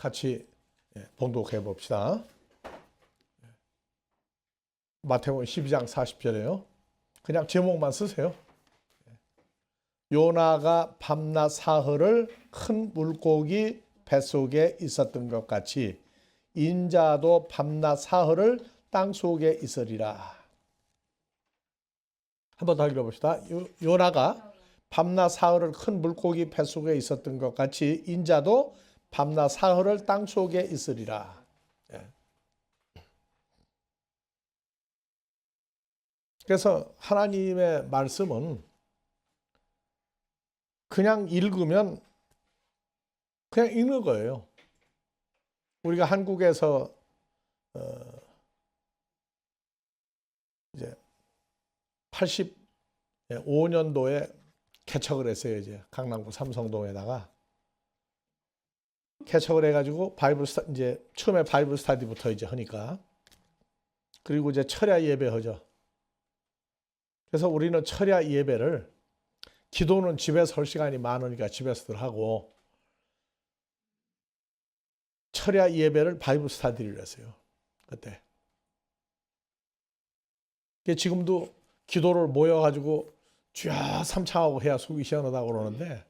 같이 봉독해 봅시다. 마태복음 12장 40절에요. 그냥 제목만 쓰세요. 요나가 밤낮 사흘을 큰 물고기 뱃속에 있었던 것 같이 인자도 밤낮 사흘을 땅속에 있으리라. 한번 더 읽어봅시다. 요나가 밤낮 사흘을 큰 물고기 뱃속에 있었던 것 같이 인자도 밤낮 사흘을 땅속에 있으리라. 그래서 하나님의 말씀은 그냥 읽으면 그냥 읽는 거예요. 우리가 한국에서 이제 85년도에 개척을 했어요. 이제 강남구 삼성동에다가 개척을 해가지고 이제 처음에 바이블 스타디부터 이제 하니까, 그리고 이제 철야 예배 하죠. 그래서 우리는 철야 예배를, 기도는 집에서 할 시간이 많으니까 집에서들 하고, 철야 예배를 바이블 스타디를 했어요. 그때. 지금도 기도를 모여가지고 주야 삼창하고 해야 속이 시원하다고 그러는데,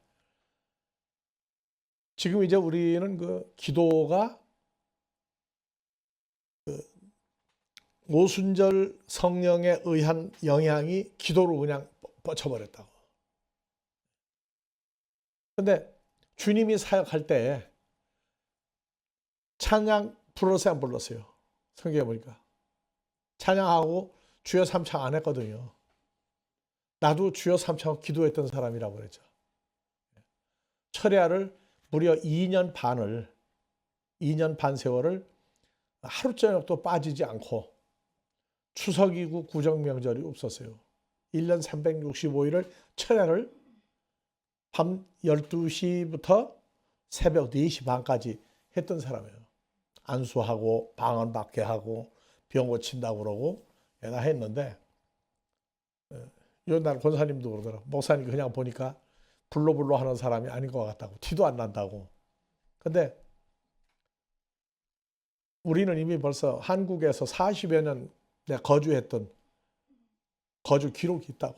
지금 이제 우리는 그 기도가 오순절 성령에 의한 영향이 기도로 그냥 뻗쳐버렸다고. 근데 주님이 사역할 때 찬양 불렀어요, 안 불렀어요? 성경에 보니까 찬양하고 주여 삼창 안 했거든요. 나도 주여 삼창하고 기도했던 사람이라고 그랬죠. 철야를 무려 2년 반 세월을 하루 저녁도 빠지지 않고, 추석이고 구정명절이 없었어요. 1년 365일을 철야를 밤 12시부터 새벽 4시 반까지 했던 사람이에요. 안수하고 방언 받게 하고 병 고친다고 그러고 다 했는데, 날 권사님도 그러더라고요. 목사님 그냥 보니까 불로불로 하는 사람이 아닌 것 같다고, 티도 안 난다고. 근데 우리는 이미 벌써 한국에서 40여 년 내가 거주했던 거주 기록이 있다고.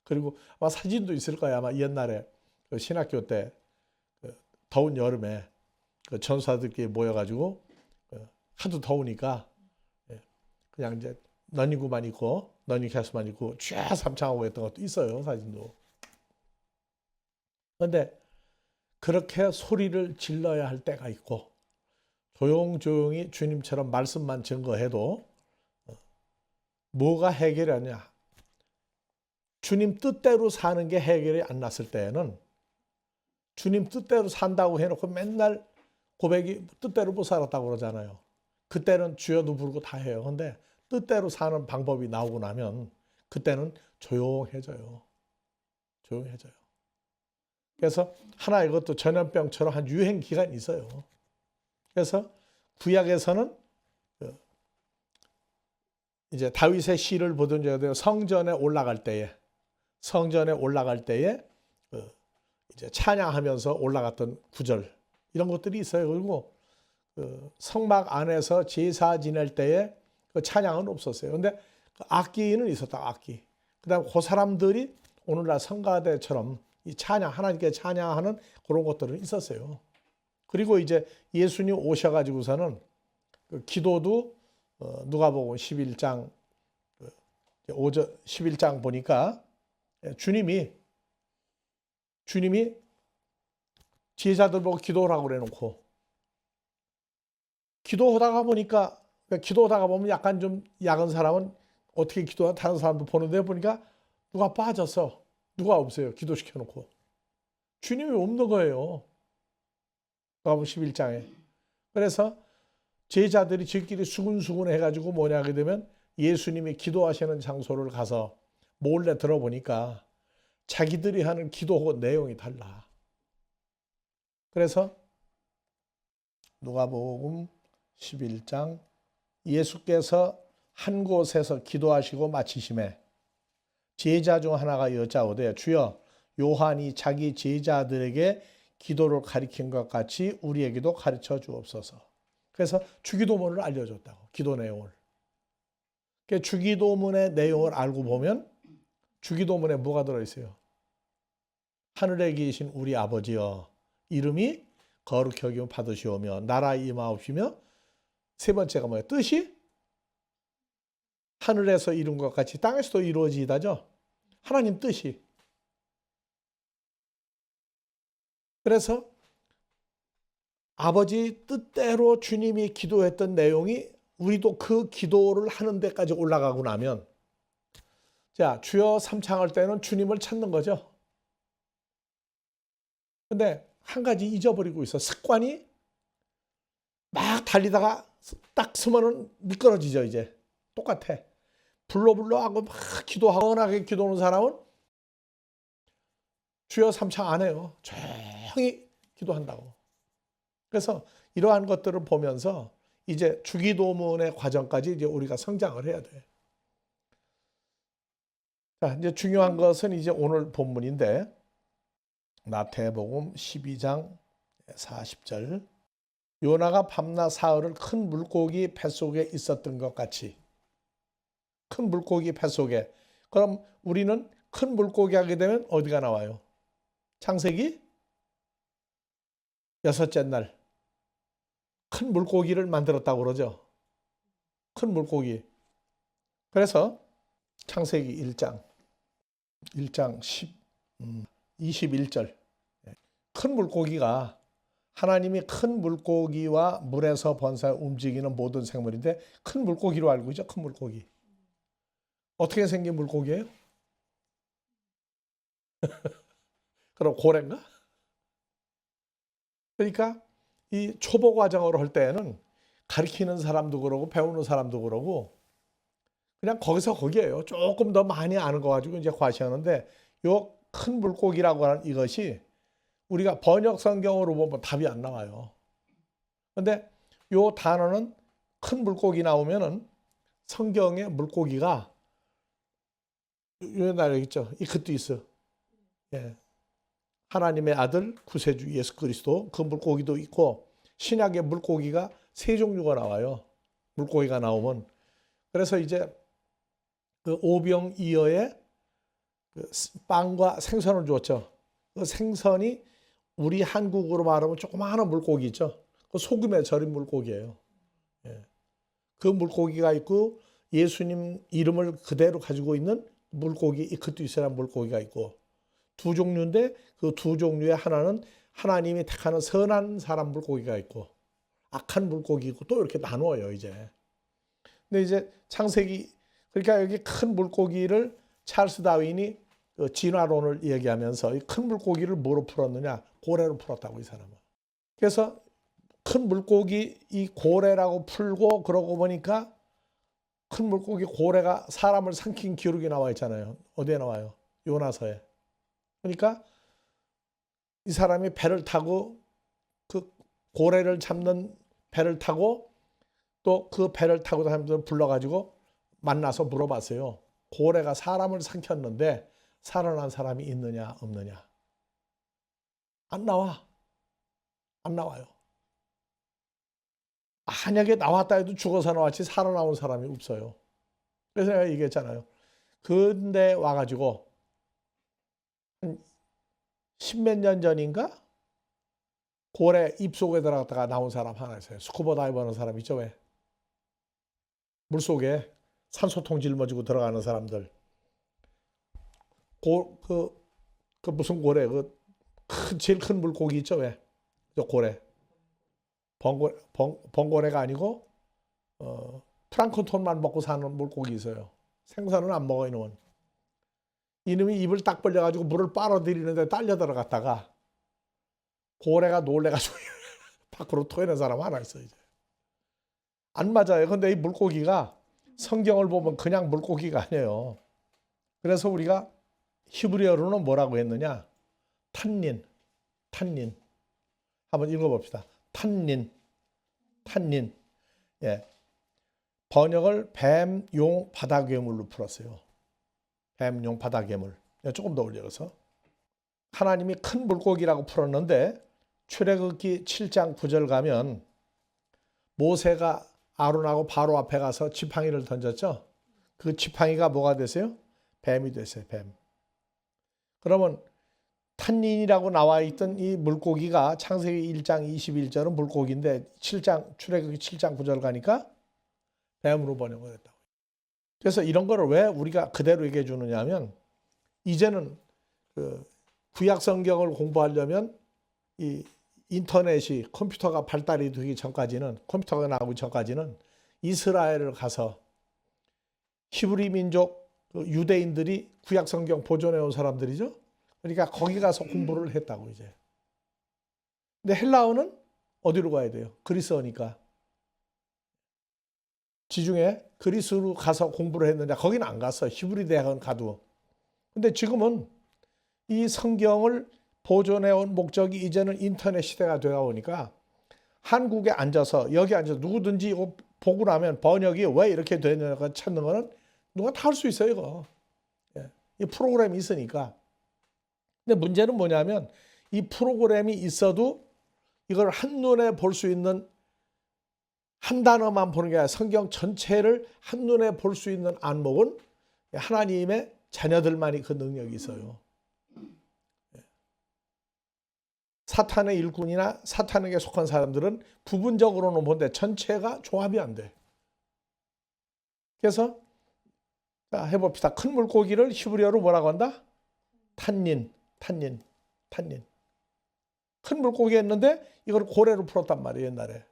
그리고 아마 사진도 있을 거야. 아마 옛날에 그 신학교 때 더운 여름에 그 전사들끼리 모여가지고 하도 더우니까 그냥 이제 넌닝구만 입고, 넌닝캐스만 입고 쫙 삼창하고 했던 것도 있어요, 사진도. 그런데 그렇게 소리를 질러야 할 때가 있고, 조용조용히 주님처럼 말씀만 증거해도 뭐가 해결하냐? 주님 뜻대로 사는 게 해결이 안 났을 때에는, 주님 뜻대로 산다고 해놓고 맨날 고백이 뜻대로 못 살았다고 그러잖아요. 그때는 주여도 부르고 다 해요. 근데 뜻대로 사는 방법이 나오고 나면 그때는 조용해져요. 조용해져요. 그래서 하나 이것도 전염병처럼 한 유행 기간이 있어요. 그래서 구약에서는 이제 다윗의 시를 보던 적에 성전에 올라갈 때에 이제 찬양하면서 올라갔던 구절, 이런 것들이 있어요. 그리고 성막 안에서 제사 지낼 때에 그 찬양은 없었어요. 근데 그 악기는 있었다, 악기. 그다음 그 사람들이 오늘날 성가대처럼 이 찬양, 하나님께 찬양하는 그런 것들은 있었어요. 그리고 이제 예수님 오셔가지고서는 그 기도도 누가복음 11장 11장 보니까 주님이 제자들 보고 기도하라고 그래놓고, 기도하다가 보면 약간 좀 약한 사람은 어떻게 기도하나 다른 사람도 보는데, 보니까 누가 빠졌어. 누가 없어요. 기도시켜놓고. 주님이 없는 거예요. 누가복음 11장에. 그래서 제자들이 지들끼리 수군수군 해가지고 뭐냐 하게 되면, 예수님이 기도하시는 장소를 가서 몰래 들어보니까 자기들이 하는 기도 내용이 달라. 그래서 누가복음 11장, 예수께서 한 곳에서 기도하시고 마치심에 제자 중 하나가 여짜오되 주여, 요한이 자기 제자들에게 기도를 가리킨 것 같이 우리에게도 가르쳐 주옵소서. 그래서 주기도문을 알려줬다고. 기도 내용을. 주기도문의 내용을 알고 보면 주기도문에 뭐가 들어있어요? 하늘에 계신 우리 아버지여, 이름이 거룩히 여김을 받으시오며 나라 임하옵시며, 세 번째가 뭐예요? 뜻이 하늘에서 이룬 것 같이 땅에서도 이루어지다죠. 하나님 뜻이. 그래서 아버지 뜻대로 주님이 기도했던 내용이 우리도 그 기도를 하는 데까지 올라가고 나면, 자, 주여 삼창할 때는 주님을 찾는 거죠. 근데 한 가지 잊어버리고 있어. 습관이 막 달리다가 딱 서면은 미끄러지죠. 이제 똑같아. 불러불러 하고 막 기도하고 워낙에 기도하는 사람은 주여 삼창 안 해요. 조용히 기도한다고. 그래서 이러한 것들을 보면서 이제 주기도문의 과정까지 이제 우리가 성장을 해야 돼. 자, 이제 중요한 것은 이제 오늘 본문인데, 마태복음 12장 40절. 요나가 밤낮 사흘을 큰 물고기 뱃속에 있었던 것 같이. 큰 물고기 뱃속에. 그럼 우리는 큰 물고기 하게 되면 어디가 나와요? 창세기 6째 날 큰 물고기를 만들었다고 그러죠. 큰 물고기. 그래서 창세기 1장 21절. 큰 물고기가, 하나님이 큰 물고기와 물에서 번성해 움직이는 모든 생물인데 큰 물고기로 알고 있죠. 큰 물고기. 어떻게 생긴 물고기예요? 그럼 고래인가? 그러니까 이 초보 과정으로 할 때는 가르치는 사람도 그러고 배우는 사람도 그러고 그냥 거기서 거기에요. 조금 더 많이 아는 거 가지고 이제 과시하는데, 요 큰 물고기라고 하는 이것이 우리가 번역 성경으로 보면 답이 안 나와요. 근데 요 단어는 큰 물고기 나오면은 성경에 물고기가 요 나라 있죠. 이크티스. 예. 하나님의 아들 구세주 예수 그리스도, 그 물고기도 있고, 신약의 물고기가 세 종류가 나와요. 물고기가 나오면. 그래서 이제 그 오병이어에 그 빵과 생선을 줬죠. 그 생선이 우리 한국으로 말하면 조그마한 물고기 있죠. 그 소금에 절인 물고기예요. 예. 그 물고기가 있고, 예수님 이름을 그대로 가지고 있는 물고기 이크투이스라는 물고기가 있고, 두 종류인데 그 두 종류의 하나는 하나님이 택하는 선한 사람 물고기가 있고, 악한 물고기 있고, 또 이렇게 나누어요 이제. 근데 이제 창세기, 그러니까 여기 큰 물고기를 찰스 다윈이 그 진화론을 얘기하면서 이 큰 물고기를 뭐로 풀었느냐? 고래로 풀었다고, 이 사람은. 그래서 큰 물고기 이 고래라고 풀고, 그러고 보니까 큰 물고기 고래가 사람을 삼킨 기록이 나와 있잖아요. 어디에 나와요? 요나서에. 그러니까 이 사람이 배를 타고 그 고래를 잡는 배를 타고, 또 그 배를 타고 사람들을 불러가지고 만나서 물어봤어요. 고래가 사람을 삼켰는데 살아난 사람이 있느냐 없느냐. 안 나와. 안 나와요. 만약에 나왔다 해도 죽어서 나왔지 살아나온 사람이 없어요. 그래서 내가 얘기했잖아요. 근데 와가지고 한 10몇 년 전인가 고래 입속에 들어갔다가 나온 사람 하나 있어요. 스쿠버 다이버 하는 사람 있죠. 왜? 물속에 산소통 짊어지고 들어가는 사람들. 그 무슨 고래? 제일 큰 물고기 있죠. 왜? 저 고래. 번고래가 아니고 플랑크톤만 먹고 사는 물고기 있어요. 생선은 안 먹어요. 이놈은. 이놈이 입을 딱 벌려가지고 물을 빨아들이는데 딸려 들어갔다가 고래가 놀래가지고 밖으로 토해낸 사람 하나 있어요. 이제. 안 맞아요. 근데 이 물고기가 성경을 보면 그냥 물고기가 아니에요. 그래서 우리가 히브리어로는 뭐라고 했느냐? 탄닌. 한번 읽어봅시다. 탄닌. 예. 번역을 뱀, 용, 바다 괴물로 풀었어요. 뱀, 용, 바다 괴물. 조금 더 올려서 하나님이 큰 물고기라고 풀었는데 출애굽기 7장 9절 가면 모세가 아론하고 바로 앞에 가서 지팡이를 던졌죠. 그 지팡이가 뭐가 됐어요? 뱀이 됐어요. 뱀. 그러면 탄닌이라고 나와 있던 이 물고기가 창세기 1장 21절은 물고기인데 출애굽기 7장 9절 가니까 뱀으로 번역됐다고. 그래서 이런 거를 왜 우리가 그대로 얘기해 주느냐 하면 이제는 그 구약 성경을 공부하려면 이 인터넷이 컴퓨터가 발달이 되기 전까지는 컴퓨터가 나오기 전까지는 이스라엘을 가서 히브리 민족 유대인들이 구약 성경 보존해 온 사람들이죠. 그러니까 거기 가서 공부를 했다고 이제. 근데 헬라어는 어디로 가야 돼요? 그리스어니까. 지중해 그리스로 가서 공부를 했는데 거기는 안 갔어. 히브리 대학은 가도. 근데 지금은 이 성경을 보존해 온 목적이 이제는 인터넷 시대가 되어 오니까 한국에 앉아서 여기 앉아서 누구든지 이거 보고 나면 번역이 왜 이렇게 되느냐 찾는 거는 누가 다 할 수 있어요. 이거. 이 프로그램이 있으니까. 근데 문제는 뭐냐면 이 프로그램이 있어도 이걸 한눈에 볼 수 있는 한 단어만 보는 게 아니라 성경 전체를 한눈에 볼 수 있는 안목은 하나님의 자녀들만이 그 능력이 있어요. 사탄의 일꾼이나 사탄에게 속한 사람들은 부분적으로는 본데 전체가 조합이 안 돼. 그래서 자, 해봅시다. 큰 물고기를 히브리어로 뭐라고 한다? 탄닌. 큰 물고기였는데 이걸 고래로 풀었단 말이에요, 옛날에.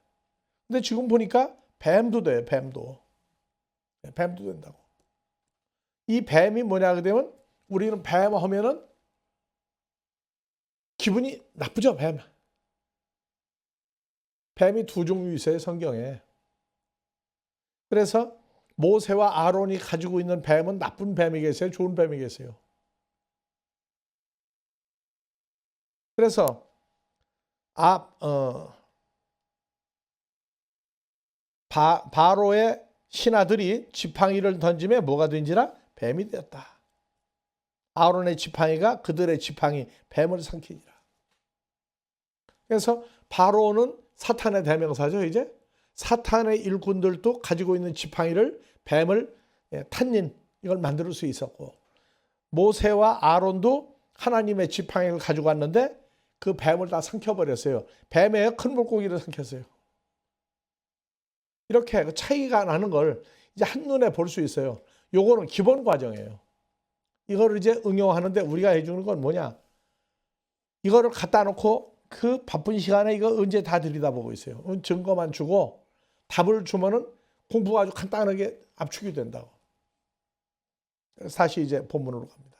근데 지금 보니까 뱀도 돼, 뱀도. 뱀도 된다고. 이 뱀이 뭐냐 그러면 우리는 뱀 하면은 기분이 나쁘죠, 뱀. 뱀이 두 종류 있어요, 성경에. 그래서 모세와 아론이 가지고 있는 뱀은 나쁜 뱀이겠어요, 좋은 뱀이겠어요. 그래서 바로의 신하들이 지팡이를 던짐에 뭐가 된지라 뱀이 되었다. 아론의 지팡이가 그들의 지팡이 뱀을 삼키니라. 그래서 바로는 사탄의 대명사죠. 이제 사탄의 일꾼들도 가지고 있는 지팡이를 뱀을 탄닌 이걸 만들 수 있었고 모세와 아론도 하나님의 지팡이를 가지고 왔는데 그 뱀을 다 삼켜버렸어요. 뱀의 큰 물고기를 삼켰어요. 이렇게 차이가 나는 걸 이제 한눈에 볼 수 있어요. 요거는 기본 과정이에요. 이거를 이제 응용하는데 우리가 해주는 건 뭐냐? 이거를 갖다 놓고 그 바쁜 시간에 이거 언제 다 들여다보고 있어요. 증거만 주고 답을 주면은 공부가 아주 간단하게 압축이 된다고. 다시 이제 본문으로 갑니다.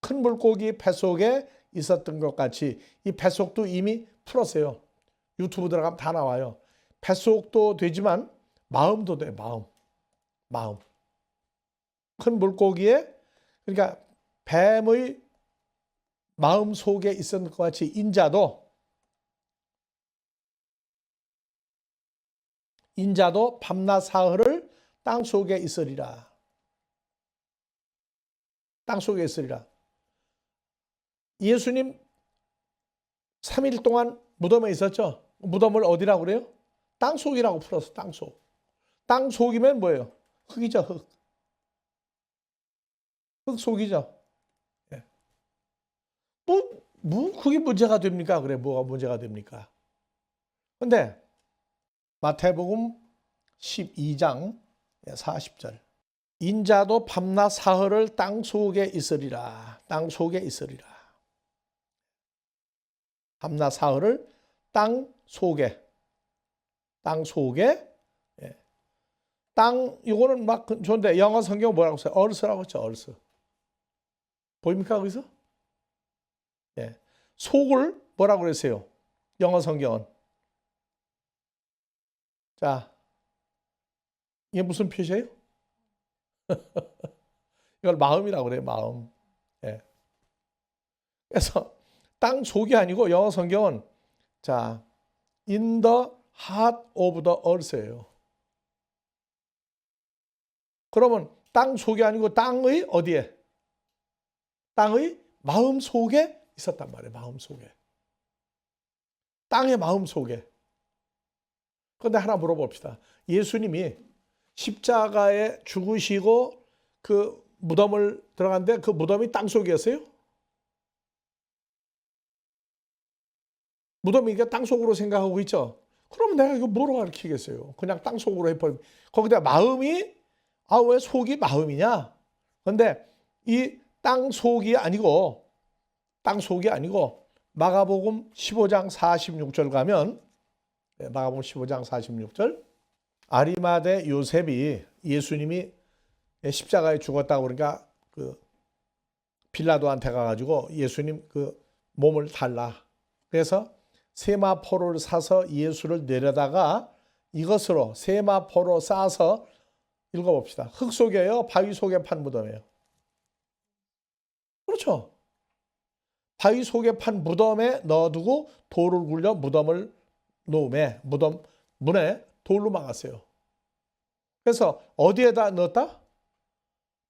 큰 물고기 뱃속에 있었던 것 같이 이 뱃속도 이미 풀었어요. 유튜브 들어가면 다 나와요. 뱃속도 되지만 마음도 돼, 마음. 큰 물고기에 그러니까 뱀의 마음 속에 있었던 것 같이 인자도 밤낮 사흘을 땅 속에 있으리라. 땅 속에 있으리라. 예수님 3일 동안 무덤에 있었죠. 무덤을 어디라고 그래요? 땅 속이라고 풀었어. 땅 속. 땅 속이면 뭐예요? 흙이죠. 흙. 흙 속이죠. 예. 그게 문제가 됩니까? 그래, 뭐가 문제가 됩니까? 근데 마태복음 12장 40절. 인자도 밤낮 사흘을 땅 속에 있으리라. 땅 속에 있으리라. 밤낮 사흘을 땅 속에. 이거는 막 좋은데 영어 성경 뭐라고 써요? 얼스라고 했죠. 얼스. 보입니까 거기서? 예. 속을 뭐라고 그랬어요? 영어 성경은. 자, 이게 무슨 표시예요? 이걸 마음이라고 그래요. 마음. 예. 그래서 땅 속이 아니고 영어 성경은 자, in the heart of the earth예요. 그러면 땅 속이 아니고 땅의 어디에? 땅의 마음 속에 있었단 말이에요. 마음 속에. 땅의 마음 속에. 그런데 하나 물어봅시다. 예수님이 십자가에 죽으시고 그 무덤을 들어갔는데 그 무덤이 땅 속이었어요? 무덤이니까 땅 속으로 생각하고 있죠? 그러면 내가 이거 뭐로 가르치겠어요? 그냥 땅 속으로 해버리면. 거기다 마음이, 왜 속이 마음이냐? 근데 이 땅 속이 아니고 마가복음 15장 46절 가면, 마가복음 15장 46절, 아리마대 요셉이 예수님이 십자가에 죽었다고 그러니까 그 빌라도한테 가가지고 예수님 그 몸을 달라. 그래서 세마포를 사서 예수를 내려다가 이것으로 세마포로 싸서 읽어봅시다. 흙 속에요? 바위 속에 판 무덤이에요? 그렇죠. 바위 속에 판 무덤에 넣어두고 돌을 굴려 무덤을 놓음에 무덤 문에 돌로 막았어요. 그래서 어디에다 넣었다?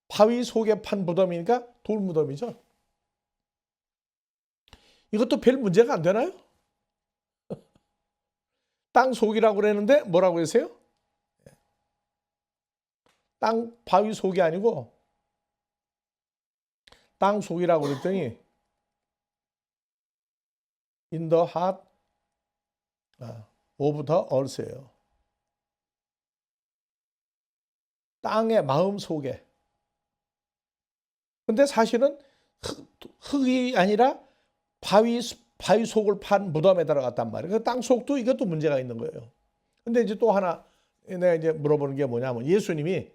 바위 속에 판 무덤이니까 돌 무덤이죠. 이것도 별 문제가 안 되나요? 땅 속이라고 그랬는데 뭐라고 했어요? 땅 바위 속이 아니고 땅 속이라고 그랬더니 in the heart of the earth예요. 땅의 마음 속에. 근데 사실은 흙이 아니라 바위 속을 판 무덤에 들어갔단 말이에요. 그 땅 속도 이것도 문제가 있는 거예요. 근데 이제 또 하나 내가 이제 물어보는 게 뭐냐면 예수님이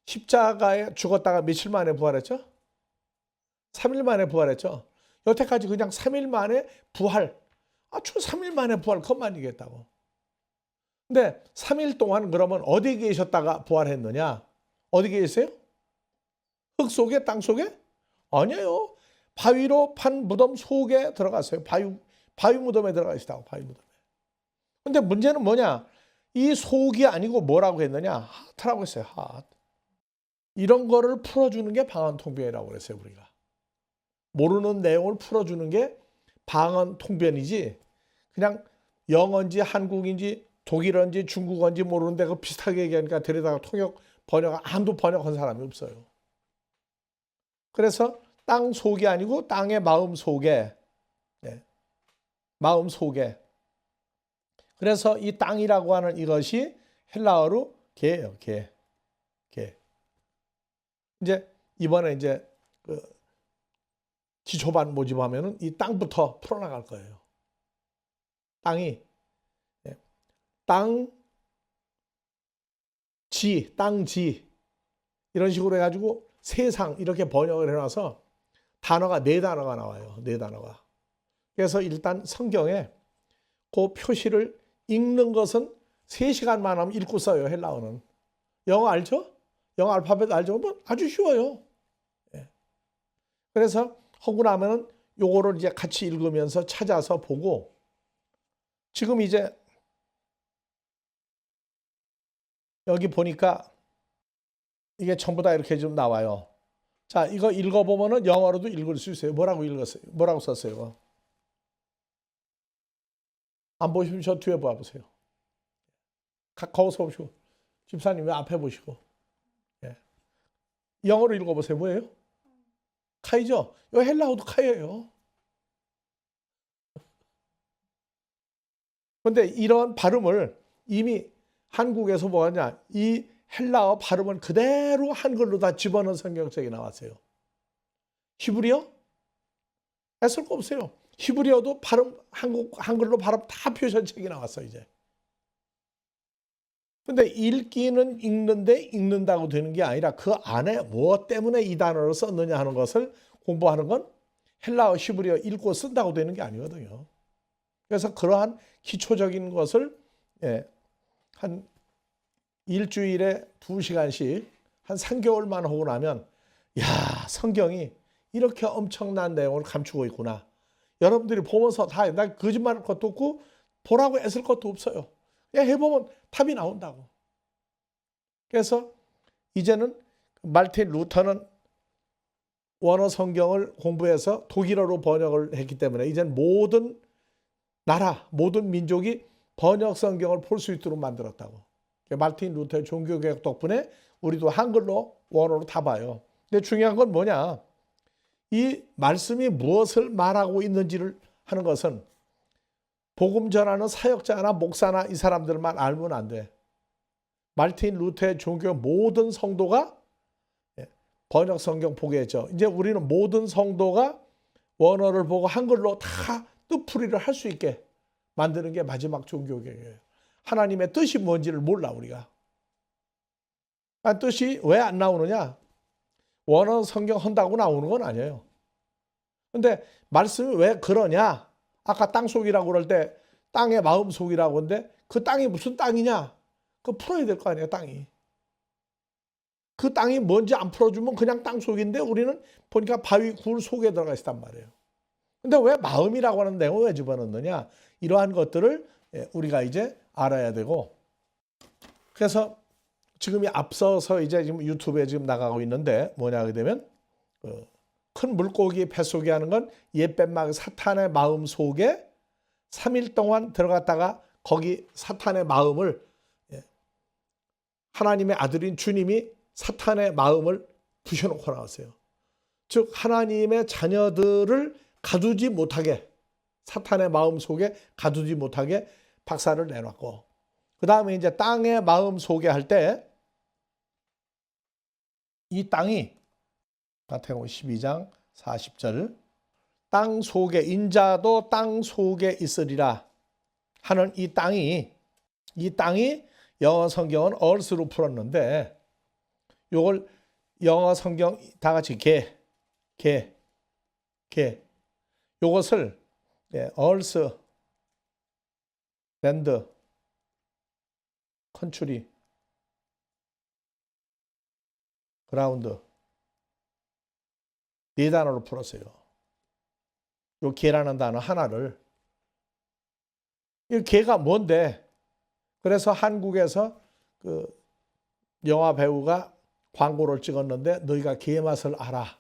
십자가에 죽었다가 며칠 만에 부활했죠? 3일 만에 부활했죠? 여태까지 그냥 3일 만에 부활. 아주 3일 만에 부활 그것만 얘기했다고. 근데 3일 동안 그러면 어디 계셨다가 부활했느냐? 어디 계세요? 흙 속에? 땅 속에? 아니에요. 바위로 판 무덤 속에 들어갔어요. 바위 무덤에 들어가 있다고. 바위 무덤에. 근데 문제는 뭐냐? 이 속이 아니고 뭐라고 했느냐? 하트라고 했어요. 하트. 이런 거를 풀어주는 게 방언통변이라고 그랬어요. 우리가. 모르는 내용을 풀어주는 게 방언통변이지 그냥 영어인지 한국인지 독일어인지 중국어인지 모르는데 그 비슷하게 얘기하니까 데려다가 아무도 번역한 사람이 없어요. 그래서 땅 속이 아니고 땅의 마음 속에. 마음 속에. 그래서 이 땅이라고 하는 이것이 헬라어로 개예요. 개. 이제 이번에 이제 그 기초반 모집하면은 이 땅부터 풀어나갈 거예요. 땅이 땅지 이런 식으로 해가지고 세상 이렇게 번역을 해놔서 단어가 4단어가 나와요. 4단어가. 그래서 일단 성경에 그 표시를 읽는 것은 3시간만 하면 읽고 써요. 헬라어는. 영어 알죠? 영어 알파벳 알죠? 뭐 아주 쉬워요. 그래서 하고 나면은 요거를 이제 같이 읽으면서 찾아서 보고 지금 이제 여기 보니까 이게 전부 다 이렇게 좀 나와요. 자, 이거 읽어보면은 영어로도 읽을 수 있어요. 뭐라고 읽었어요? 뭐라고 썼어요? 안 보시면 저 뒤에 봐보세요. 거기서 보시고 집사님 앞에 보시고 영어로 읽어보세요. 뭐예요? 카이죠? 이거 헬라어도 카이예요. 그런데 이런 발음을 이미 한국에서 뭐하냐? 이 헬라어 발음은 그대로 한글로 다 집어넣은 성경책이 나왔어요. 히브리어? 애쓸 거 없어요. 히브리어도 발음 한글로 발음 다 표현책이 나왔어 이제. 근데 읽기는 읽는데 읽는다고 되는 게 아니라 그 안에 무엇 때문에 이 단어를 썼느냐 하는 것을 공부하는 건 헬라어, 히브리어 읽고 쓴다고 되는 게 아니거든요. 그래서 그러한 기초적인 것을 한 일주일에 2시간씩 한 3개월만 하고 나면 야, 성경이 이렇게 엄청난 내용을 감추고 있구나. 여러분들이 보면서 나 거짓말할 것도 없고 보라고 애쓸 것도 없어요. 그냥 해보면 답이 나온다고. 그래서 이제는 말틴 루터는 원어 성경을 공부해서 독일어로 번역을 했기 때문에 이제는 모든 나라, 모든 민족이 번역 성경을 볼 수 있도록 만들었다고. 말틴 루터의 종교개혁 덕분에 우리도 한글로 원어로 다 봐요. 근데 중요한 건 뭐냐? 이 말씀이 무엇을 말하고 있는지를 하는 것은 복음 전하는 사역자나 목사나 이 사람들만 알면 안 돼. 말틴 루터의 종교 모든 성도가 번역 성경 보게 했죠. 이제 우리는 모든 성도가 원어를 보고 한글로 다 뜻풀이를 할 수 있게 만드는 게 마지막 종교개혁이에요. 하나님의 뜻이 뭔지를 몰라 우리가. 뜻이 왜 안 나오느냐? 원어 성경 한다고 나오는 건 아니에요. 근데 말씀이 왜 그러냐? 아까 땅속이라고 그럴 때 땅의 마음속이라고 하는데 그 땅이 무슨 땅이냐? 그거 풀어야 될 거 아니에요, 땅이. 그 땅이 뭔지 안 풀어주면 그냥 땅속인데 우리는 보니까 바위 굴 속에 들어가 있단 말이에요. 근데 왜 마음이라고 하는 내용을 왜 집어넣느냐? 이러한 것들을 우리가 이제 알아야 되고, 그래서 지금이 앞서서 이제 지금 유튜브에 지금 나가고 있는데 뭐냐 하게 되면 큰 물고기 뱃속에 하는 건 옛뱀막 사탄의 마음 속에 3일 동안 들어갔다가 거기 사탄의 마음을 하나님의 아들인 주님이 사탄의 마음을 부셔놓고 나왔어요. 즉 하나님의 자녀들을 가두지 못하게, 사탄의 마음 속에 가두지 못하게 박살을 내놨고, 그 다음에 이제 땅의 마음 속에 할 때 이 땅이 마태복음 12장 40절 땅 속에 인자도 땅 속에 있으리라 하는 이 땅이 영어 성경은 earth로 풀었는데 요걸 영어 성경 다 같이 요것을 earth, land, country, ground 네 단어로 풀었어요. 요 개라는 단어 하나를. 이 개가 뭔데? 그래서 한국에서 그 영화 배우가 광고를 찍었는데 너희가 개 맛을 알아.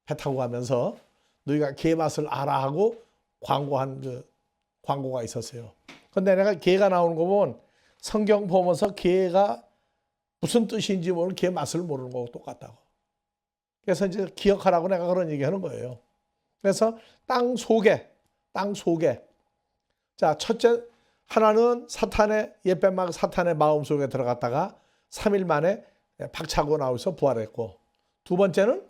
배 타고 가면서 너희가 개 맛을 알아 하고 광고한 그 광고가 있었어요. 근데 내가 개가 나오는 거 보면 성경 보면서 개가 무슨 뜻인지 모르는 개 맛을 모르는 거하고 똑같다고. 그래서 이제 기억하라고 내가 그런 얘기 하는 거예요. 그래서 땅 속에. 자, 첫째, 하나는 사탄의, 옛뱀막 사탄의 마음 속에 들어갔다가 3일 만에 박차고 나와서 부활했고, 두 번째는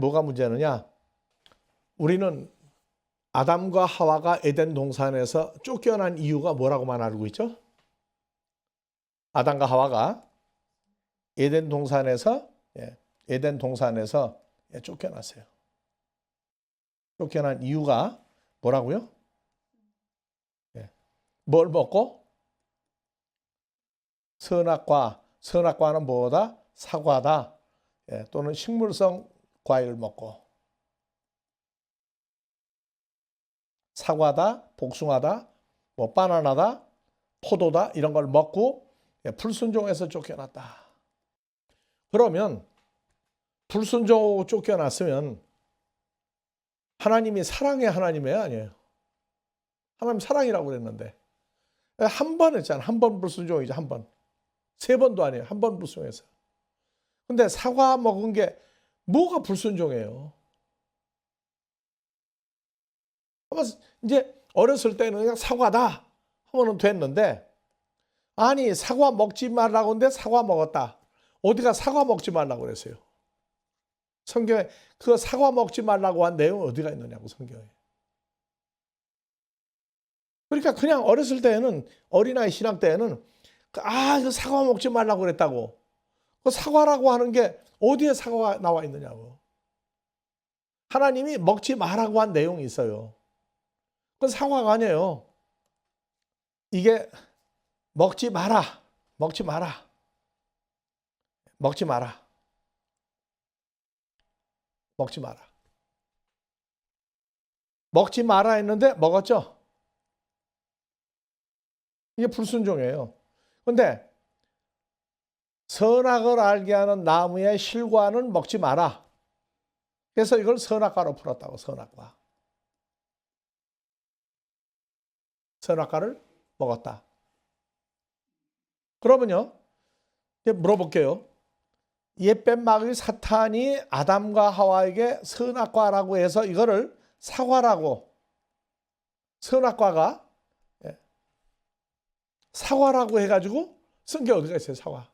뭐가 문제느냐? 우리는 아담과 하와가 에덴 동산에서 쫓겨난 이유가 뭐라고만 알고 있죠? 아담과 하와가 에덴 동산에서 쫓겨났어요. 쫓겨난 이유가 뭐라고요? 뭘 먹고? 선악과는 뭐다? 사과다. 또는 식물성 과일을 먹고. 사과다, 복숭아다, 뭐 바나나다, 포도다 이런 걸 먹고 불순종해서 쫓겨났다. 그러면 불순종하고 쫓겨났으면 하나님이 사랑의 하나님이에요, 아니에요? 하나님 사랑이라고 그랬는데 한 번 했잖아. 한 번 불순종이죠. 한 번. 3번도 아니에요. 한 번 불순종했어요. 근데 사과 먹은 게 뭐가 불순종이에요? 이제 어렸을 때는 그냥 사과다 하면은 됐는데, 아니 사과 먹지 말라고 했는데 사과 먹었다. 어디가 사과 먹지 말라고 그랬어요? 성경에 그 사과 먹지 말라고 한 내용이 어디가 있느냐고, 성경에. 그러니까 그냥 어렸을 때는, 어린아이 신앙 때는 그 사과 먹지 말라고 그랬다고. 그 사과라고 하는 게 어디에 사과가 나와 있느냐고. 하나님이 먹지 말라고 한 내용이 있어요. 그건 사과가 아니에요. 이게 먹지 마라. 먹지 마라 했는데 먹었죠? 이게 불순종이에요. 근데 선악을 알게 하는 나무의 실과는 먹지 마라. 그래서 이걸 선악과로 풀었다고, 선악과. 선악과를 먹었다. 그러면요, 이제 물어볼게요. 옛뱀 마귀 사탄이 아담과 하와에게 선악과라고 해서 이거를 사과라고, 선악과가 사과라고 해가지고 쓴 게 어디가 있어요, 사과.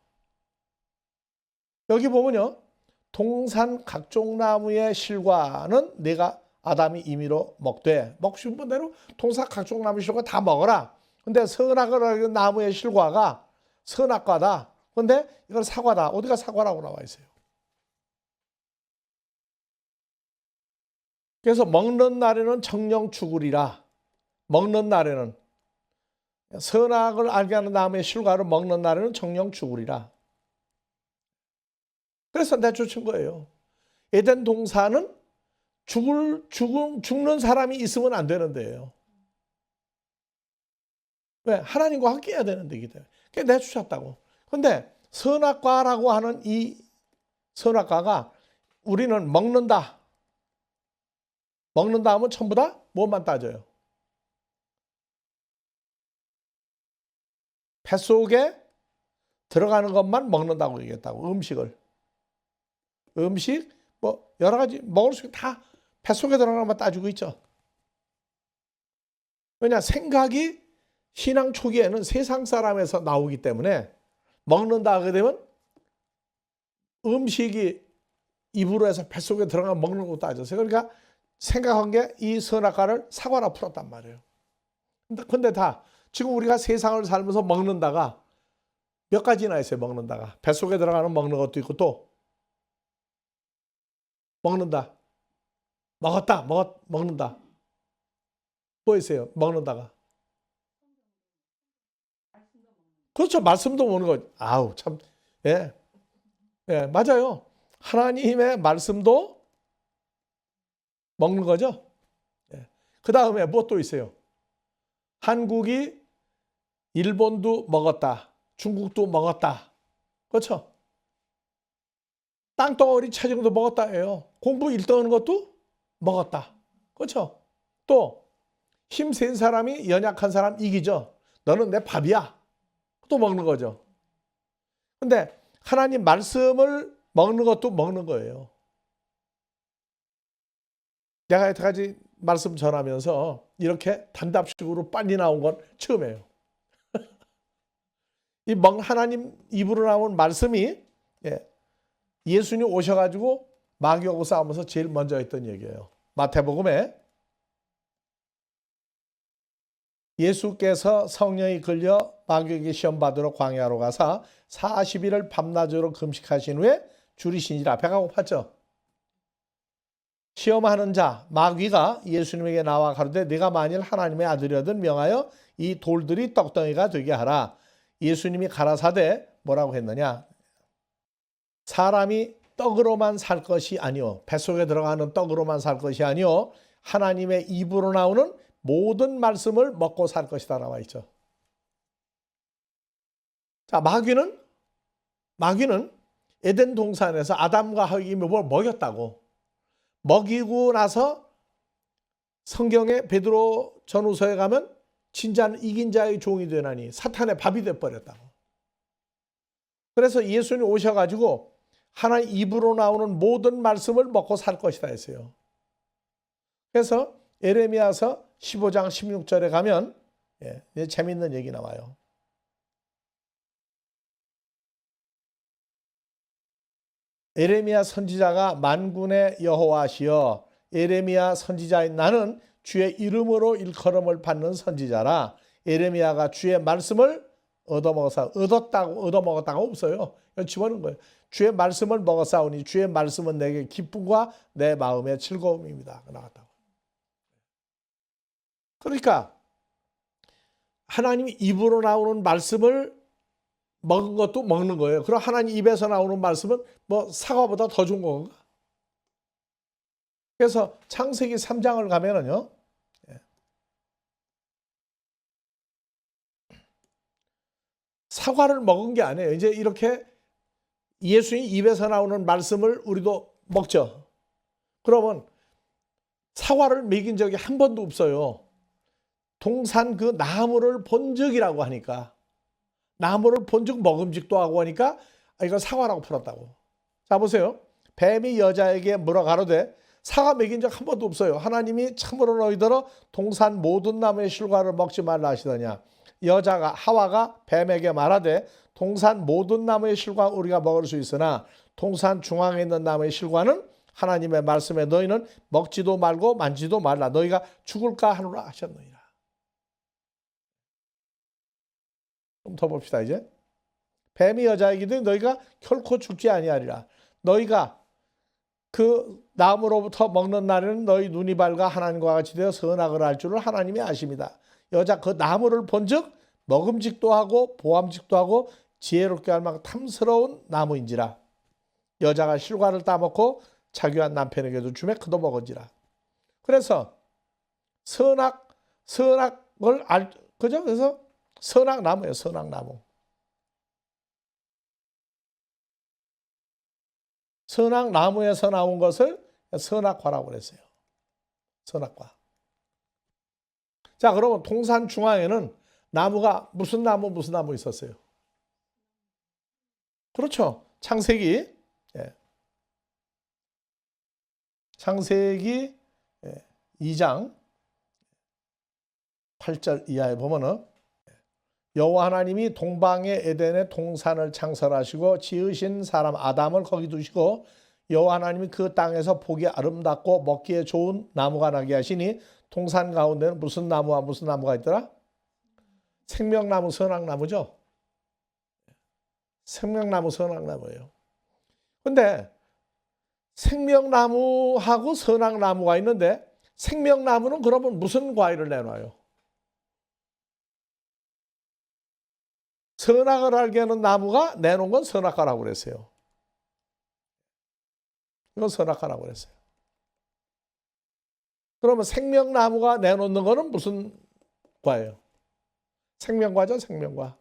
여기 보면요, 동산 각종 나무의 실과는 내가 아담이 임의로 먹되, 먹고 싶은 대로 동산 각종 나무의 실과 다 먹어라. 근데 선악을 하는 나무의 실과가 선악과다. 근데 이건 사과다. 어디가 사과라고 나와 있어요. 그래서 먹는 날에는 정령 죽으리라. 먹는 날에는, 선악을 알게 하는 나무의 실과를 먹는 날에는 정령 죽으리라. 그래서 내쫓은 거예요. 에덴 동산은 죽는 사람이 있으면 안 되는 데예요. 왜? 하나님과 함께 해야 되는 데이기 때문에. 그게 내쫓았다고. 근데 선악과라고 하는 이 선악과가 우리는 먹는다. 먹는다 하면 전부 다 뭐만 따져요? 뱃속에 들어가는 것만 먹는다고 얘기했다고. 음식 뭐 여러 가지 먹을 수 다 뱃속에 들어가는 것만 따지고 있죠. 왜냐, 생각이 신앙 초기에는 세상 사람에서 나오기 때문에 먹는다 하게 되면 음식이 입으로 해서 뱃속에 들어가면 먹는 것도 따졌어요. 그러니까 생각한 게 이 선악과를 사과로 풀었단 말이에요. 근데 다 지금 우리가 세상을 살면서 먹는다가 몇 가지나 있어요. 먹는다가 뱃속에 들어가는 먹는 것도 있고, 또 먹는다, 먹는다, 뭐 있어요? 먹는다가, 그렇죠. 말씀도 먹는 거. 아우 참, 예, 예, 맞아요. 하나님의 말씀도 먹는 거죠. 예. 그 다음에 뭐 또 있어요? 한국이 일본도 먹었다, 중국도 먹었다, 그렇죠? 땅덩어리 체정도 먹었다예요. 공부 1등 하는 것도 먹었다, 그렇죠? 또 힘센 사람이 연약한 사람 이기죠. 너는 내 밥이야, 또 먹는 거죠. 근데 하나님 말씀을 먹는 것도 먹는 거예요. 내가 여태까지 말씀 전하면서 이렇게 단답식으로 빨리 나온 건 처음이에요. 이 하나님 입으로 나온 말씀이, 예수님 오셔가지고 마귀하고 싸우면서 제일 먼저 했던 얘기예요. 마태복음에 예수께서 성령이 끌려 마귀에게 시험 받으러 광야로 가사 40일을 밤낮으로 금식하신 후에 줄이시니라. 배가 고팠죠. 시험하는 자 마귀가 예수님에게 나와 가로되 네가 만일 하나님의 아들이거든 명하여 이 돌들이 떡덩이가 되게 하라. 예수님이 가라사대 뭐라고 했느냐? 사람이 떡으로만 살 것이 아니요, 뱃속에 들어가는 떡으로만 살 것이 아니요, 하나님의 입으로 나오는 모든 말씀을 먹고 살 것이다 나와 있죠. 자, 마귀는 에덴 동산에서 아담과 하와에게 뭘 먹였다고. 먹이고 나서 성경에 베드로 전후서에 가면 진짜는 이긴 자의 종이 되나니 사탄의 밥이 돼버렸다고. 그래서 예수님이 오셔가지고 하나님 입으로 나오는 모든 말씀을 먹고 살 것이다 했어요. 그래서 에레미야서 15장 16절에 가면 재미있는 얘기 나와요. 에레미야 선지자가 만군의 여호와시여 에레미야 선지자인 나는 주의 이름으로 일컬음을 받는 선지자라. 에레미야가 주의 말씀을 얻어먹었다고 없어요. 집어넣은 거예요. 주의 말씀을 먹었사오니 주의 말씀은 내게 기쁨과 내 마음의 즐거움입니다. 나갔다고. 그러니까 하나님이 입으로 나오는 말씀을 먹은 것도 먹는 거예요. 그럼 하나님 입에서 나오는 말씀은 뭐 사과보다 더 좋은 건가? 그래서 창세기 3장을 가면은요, 사과를 먹은 게 아니에요. 이제 이렇게 예수님 입에서 나오는 말씀을 우리도 먹죠. 그러면 사과를 먹인 적이 한 번도 없어요. 동산 그 나무를 본즉이라고 하니까, 나무를 본즉 먹음직도 하고 하니까 이거 사과라고 풀었다고. 자 보세요. 뱀이 여자에게 뭐라 가로되 사과 먹인 적 한 번도 없어요. 하나님이 참으로 너희더러 동산 모든 나무의 실과를 먹지 말라 하시더냐. 여자가 하와가 뱀에게 말하되 동산 모든 나무의 실과 우리가 먹을 수 있으나 동산 중앙에 있는 나무의 실과는 하나님의 말씀에 너희는 먹지도 말고 만지도 말라. 너희가 죽을까 하노라 하셨느니라. 좀 더 봅시다 이제. 뱀이 여자에게 이르되 너희가 결코 죽지 아니하리라. 너희가 그 나무로부터 먹는 날에는 너희 눈이 밝아 하나님과 같이 되어 선악을 알 줄을 하나님이 아십니다. 여자 그 나무를 본즉 먹음직도 하고 보암직도 하고 지혜롭게 할 만큼 탐스러운 나무인지라. 여자가 실과를 따먹고 자기와 남편에게도 주매 그도 먹은지라. 그래서 선악을 그죠? 그래서 선악나무예요. 선악나무. 선악나무에서 나온 것을 선악과라고 그랬어요. 선악과. 자, 그러면 동산 중앙에는 나무가 무슨 나무 있었어요? 그렇죠. 창세기 2장 8절 이하에 보면은 여호와 하나님이 동방의 에덴에 동산을 창설하시고 지으신 사람 아담을 거기 두시고 여호와 하나님이 그 땅에서 보기 아름답고 먹기에 좋은 나무가 나게 하시니 동산 가운데는 무슨 나무와 무슨 나무가 있더라? 생명나무, 선악나무죠. 생명나무, 선악나무예요. 근데 생명나무하고 선악나무가 있는데 생명나무는 그러면 무슨 과일을 내놔요? 선악을 알게 하는 나무가 내놓은 건 선악과라고 그랬어요. 이건 선악과라고 그랬어요. 그러면 생명나무가 내놓는 거는 무슨 과예요? 생명과죠, 생명과.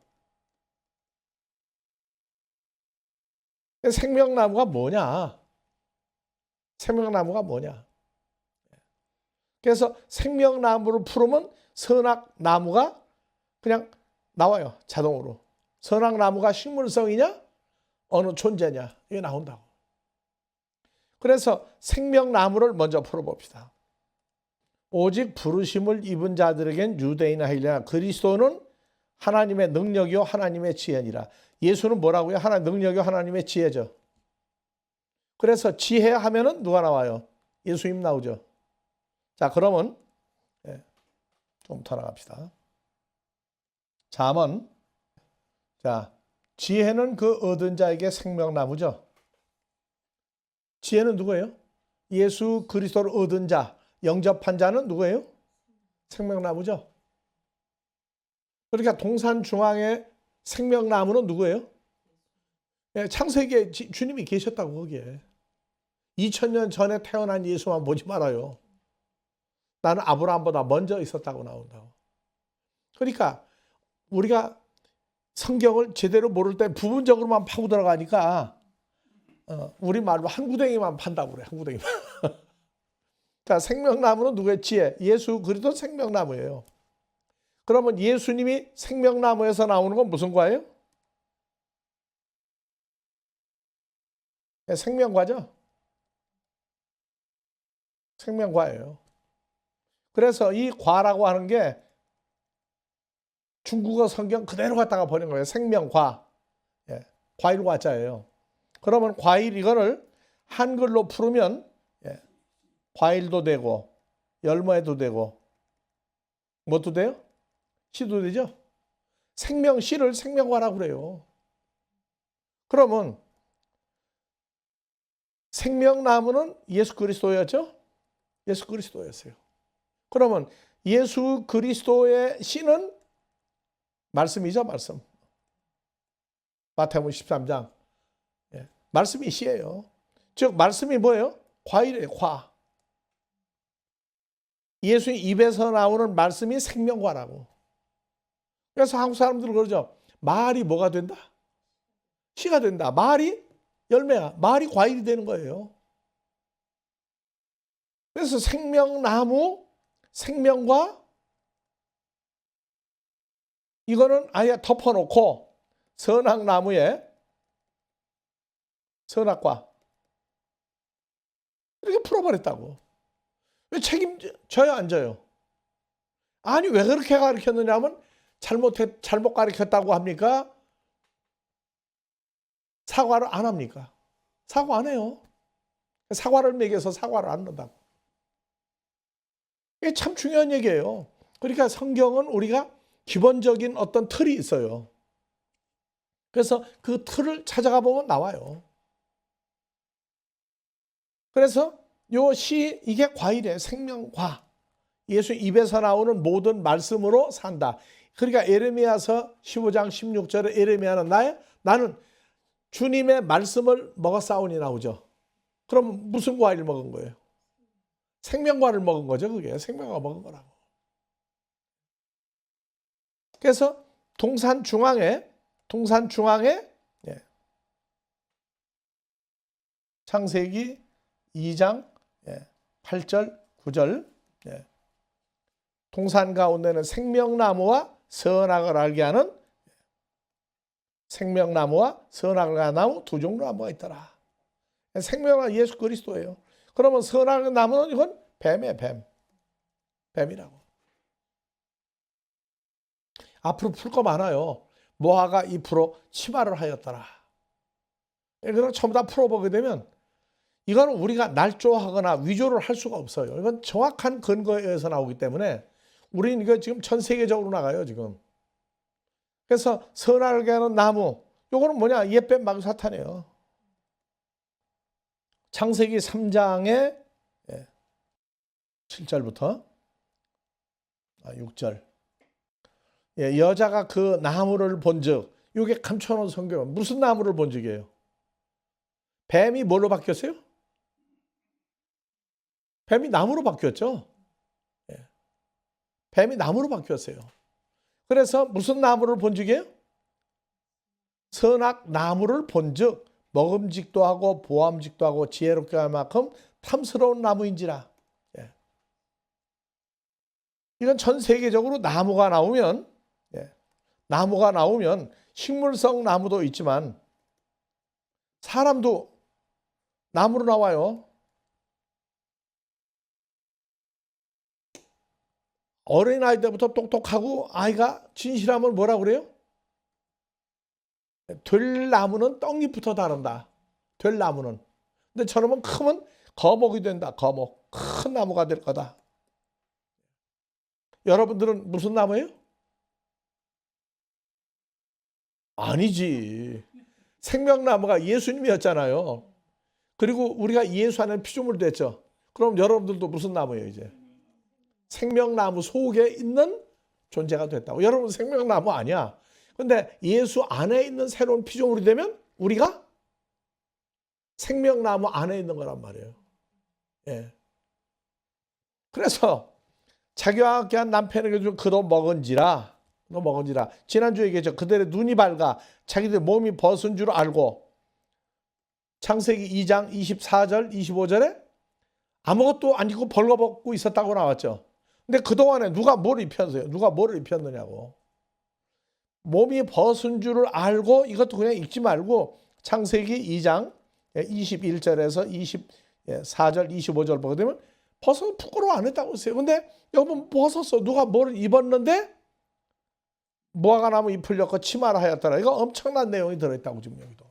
생명나무가 뭐냐? 생명나무가 뭐냐? 그래서 생명나무를 풀으면 선악나무가 그냥 나와요, 자동으로. 선악나무가 식물성이냐? 어느 존재냐? 이게 나온다고. 그래서 생명나무를 먼저 풀어봅시다. 오직 부르심을 입은 자들에겐 유대인이나 헬라나 그리스도는 하나님의 능력이요 하나님의 지혜니라. 예수는 뭐라고요? 하나님 능력이요 하나님의 지혜죠. 그래서 지혜 하면은 누가 나와요? 예수님 나오죠. 자, 그러면 좀 더 나갑시다. 잠언. 자, 지혜는 그 얻은 자에게 생명나무죠. 지혜는 누구예요? 예수 그리스도를 얻은 자, 영접한 자는 누구예요? 생명나무죠. 그러니까 동산 중앙에 생명나무는 누구예요? 창세기에 주님이 계셨다고 거기에. 2000년 전에 태어난 예수만 보지 말아요. 나는 아브라함보다 먼저 있었다고 나온다고. 그러니까 우리가 성경을 제대로 모를 때 부분적으로만 파고 들어가니까 우리 말로 한 구덩이만 판다고 그래. 한 구덩이만. 자, 생명나무는 누구의 지혜? 예수 그리스도 생명나무예요. 그러면 예수님이 생명나무에서 나오는 건 무슨 과예요? 생명과죠. 생명과예요. 그래서 이 과라고 하는 게 중국어 성경 그대로 갖다가 버린 거예요. 생명과. 과일과자예요. 그러면 과일 이거를 한글로 풀으면 과일도 되고 열매도 되고 뭐도 돼요? 씨도 되죠? 생명씨를 생명과라고 그래요. 그러면 생명나무는 예수 그리스도였죠? 예수 그리스도였어요. 그러면 예수 그리스도의 씨는 말씀이죠, 말씀. 마태복음 13장. 말씀이 씨예요. 즉 말씀이 뭐예요? 과일이에요, 과. 예수의 입에서 나오는 말씀이 생명과라고. 그래서 한국 사람들은 그러죠. 말이 뭐가 된다? 씨가 된다. 말이 열매야. 말이 과일이 되는 거예요. 그래서 생명나무, 생명과 이거는 아예 덮어놓고 선악나무에 선악과 이렇게 풀어버렸다고. 왜 책임져요, 안 져요? 아니, 왜 그렇게 가르쳤느냐 하면 잘못 가르쳤다고 합니까? 사과를 안 합니까? 사과 안 해요. 사과를 먹여서 사과를 안 한다고. 이게 참 중요한 얘기예요. 그러니까 성경은 우리가 기본적인 어떤 틀이 있어요. 그래서 그 틀을 찾아가 보면 나와요. 그래서 요 시, 이게 과일이에요. 생명과. 예수 입에서 나오는 모든 말씀으로 산다. 그러니까 에레미야서 15장 16절에 에레미야는 나는 주님의 말씀을 먹었사오니 나오죠. 그럼 무슨 과일을 먹은 거예요? 생명과를 먹은 거죠. 그게 생명과 먹은 거라고. 그래서 동산 중앙에 창세기 2장 8절 9절 동산 가운데는 생명나무와 선악을 알게 하는 생명나무와 선악을 아는 나무 두 종류 나무가 있더라. 생명은 예수 그리스도예요. 그러면 선악의 나무는 이건 뱀이에요. 뱀이라고. 앞으로 풀 거 많아요. 모아가 2% 치마를 하였더라. 이거는 전부 다 풀어보게 되면 이거는 우리가 날조하거나 위조를 할 수가 없어요. 이건 정확한 근거에 의해서 나오기 때문에 우리는 이거 지금 전 세계적으로 나가요, 지금. 그래서 선악을 하는 나무, 요거는 뭐냐? 옛뱀 마귀사탄이에요. 창세기 3장의 7절부터 6절. 여자가 그 나무를 본즉, 이게 감춰놓은 성경은 무슨 나무를 본즉이에요? 뱀이 뭘로 바뀌었어요? 뱀이 나무로 바뀌었죠. 뱀이 나무로 바뀌었어요. 그래서 무슨 나무를 본즉이에요? 선악 나무를 본즉 먹음직도 하고 보암직도 하고 지혜롭게 할 만큼 탐스러운 나무인지라. 이건 전 세계적으로 나무가 나오면 식물성 나무도 있지만 사람도 나무로 나와요. 어린아이 때부터 똑똑하고 아이가 진실하면 뭐라 그래요? 들나무는 떡잎부터 다른다. 들나무는. 근데 저놈은 크면 거목이 된다. 거목. 큰 나무가 될 거다. 여러분들은 무슨 나무예요? 아니지. 생명나무가 예수님이었잖아요. 그리고 우리가 예수 안에 피조물 됐죠. 그럼 여러분들도 무슨 나무예요, 이제? 생명나무 속에 있는 존재가 됐다고. 여러분 생명나무 아니야. 근데 예수 안에 있는 새로운 피조물이 되면 우리가 생명나무 안에 있는 거란 말이에요. 그래서 자기와 함께한 남편에게 그도 먹은지라. 지난주에 얘기했죠. 그들의 눈이 밝아 자기들 몸이 벗은 줄 알고 창세기 2장 24절 25절에 아무것도 안 입고 벌거벗고 있었다고 나왔죠. 근데 그동안에 누가 뭘 입혔어요? 누가 뭐를 입혔느냐고. 몸이 벗은 줄을 알고 이것도 그냥 읽지 말고 창세기 2장 21절에서 24절 25절 보게 되면 벗어서 부끄러워 안 했다고 했어요. 근데 여러분 벗었어. 누가 뭘 입었는데 무화과 나무 잎을 엮어 치마를 하였더라. 이거 엄청난 내용이 들어있다고 지금 여기도.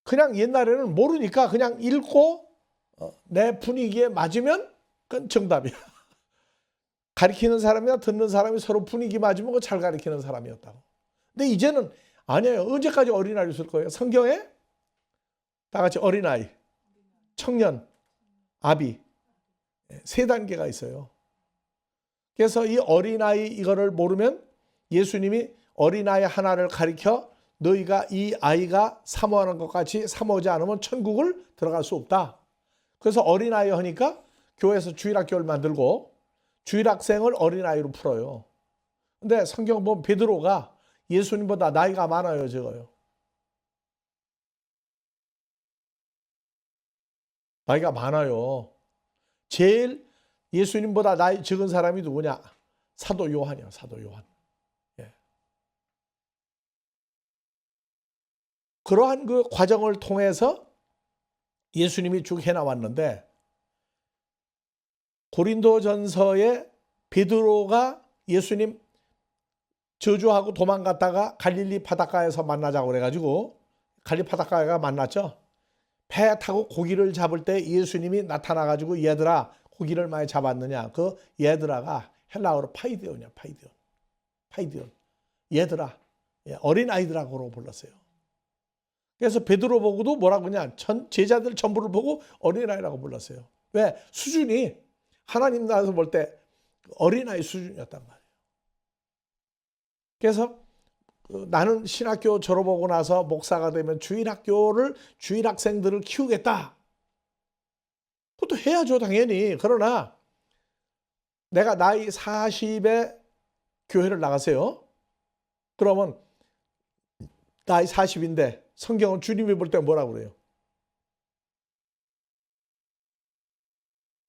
그냥 옛날에는 모르니까 그냥 읽고 내 분위기에 맞으면 그건 정답이야. 가르치는 사람이나 듣는 사람이 서로 분위기 맞으면 잘 가르치는 사람이었다고. 근데 이제는 아니에요. 언제까지 어린아이를 쓸 거예요? 성경에 다 같이 어린아이, 청년, 아비 세 단계가 있어요. 그래서 이 어린아이 이거를 모르면 예수님이 어린아이 하나를 가리켜 너희가 이 아이가 사모하는 것 같이 사모하지 않으면 천국을 들어갈 수 없다. 그래서 어린아이 하니까 교회에서 주일학교를 만들고 주일학생을 어린아이로 풀어요. 근데 성경 보면 베드로가 예수님보다 나이가 많아요, 적어요? 나이가 많아요. 제일 예수님보다 나이 적은 사람이 누구냐? 사도 요한이요, 사도 요한. 예. 그러한 그 과정을 통해서 예수님이 쭉 해나왔는데, 고린도전서에 베드로가 예수님 저주하고 도망갔다가 갈릴리 바닷가에서 만나자고 그래가지고 갈릴리 바닷가가 만났죠. 배 타고 고기를 잡을 때 예수님이 나타나가지고 얘들아 고기를 많이 잡았느냐. 그 얘들아가 헬라어로 파이디온이야. 파이디온. 얘들아. 어린아이들하고 불렀어요. 그래서 베드로 보고도 뭐라고 하냐. 제자들 전부를 보고 어린아이라고 불렀어요. 왜? 수준이 하나님 나라에서 볼 때 어린아이 수준이었단 말이에요. 그래서 나는 신학교 졸업하고 나서 목사가 되면 주일학생들을 키우겠다. 그것도 해야죠, 당연히. 그러나 내가 나이 40에 교회를 나가세요. 그러면 나이 40인데 성경은 주님이 볼 때 뭐라고 그래요?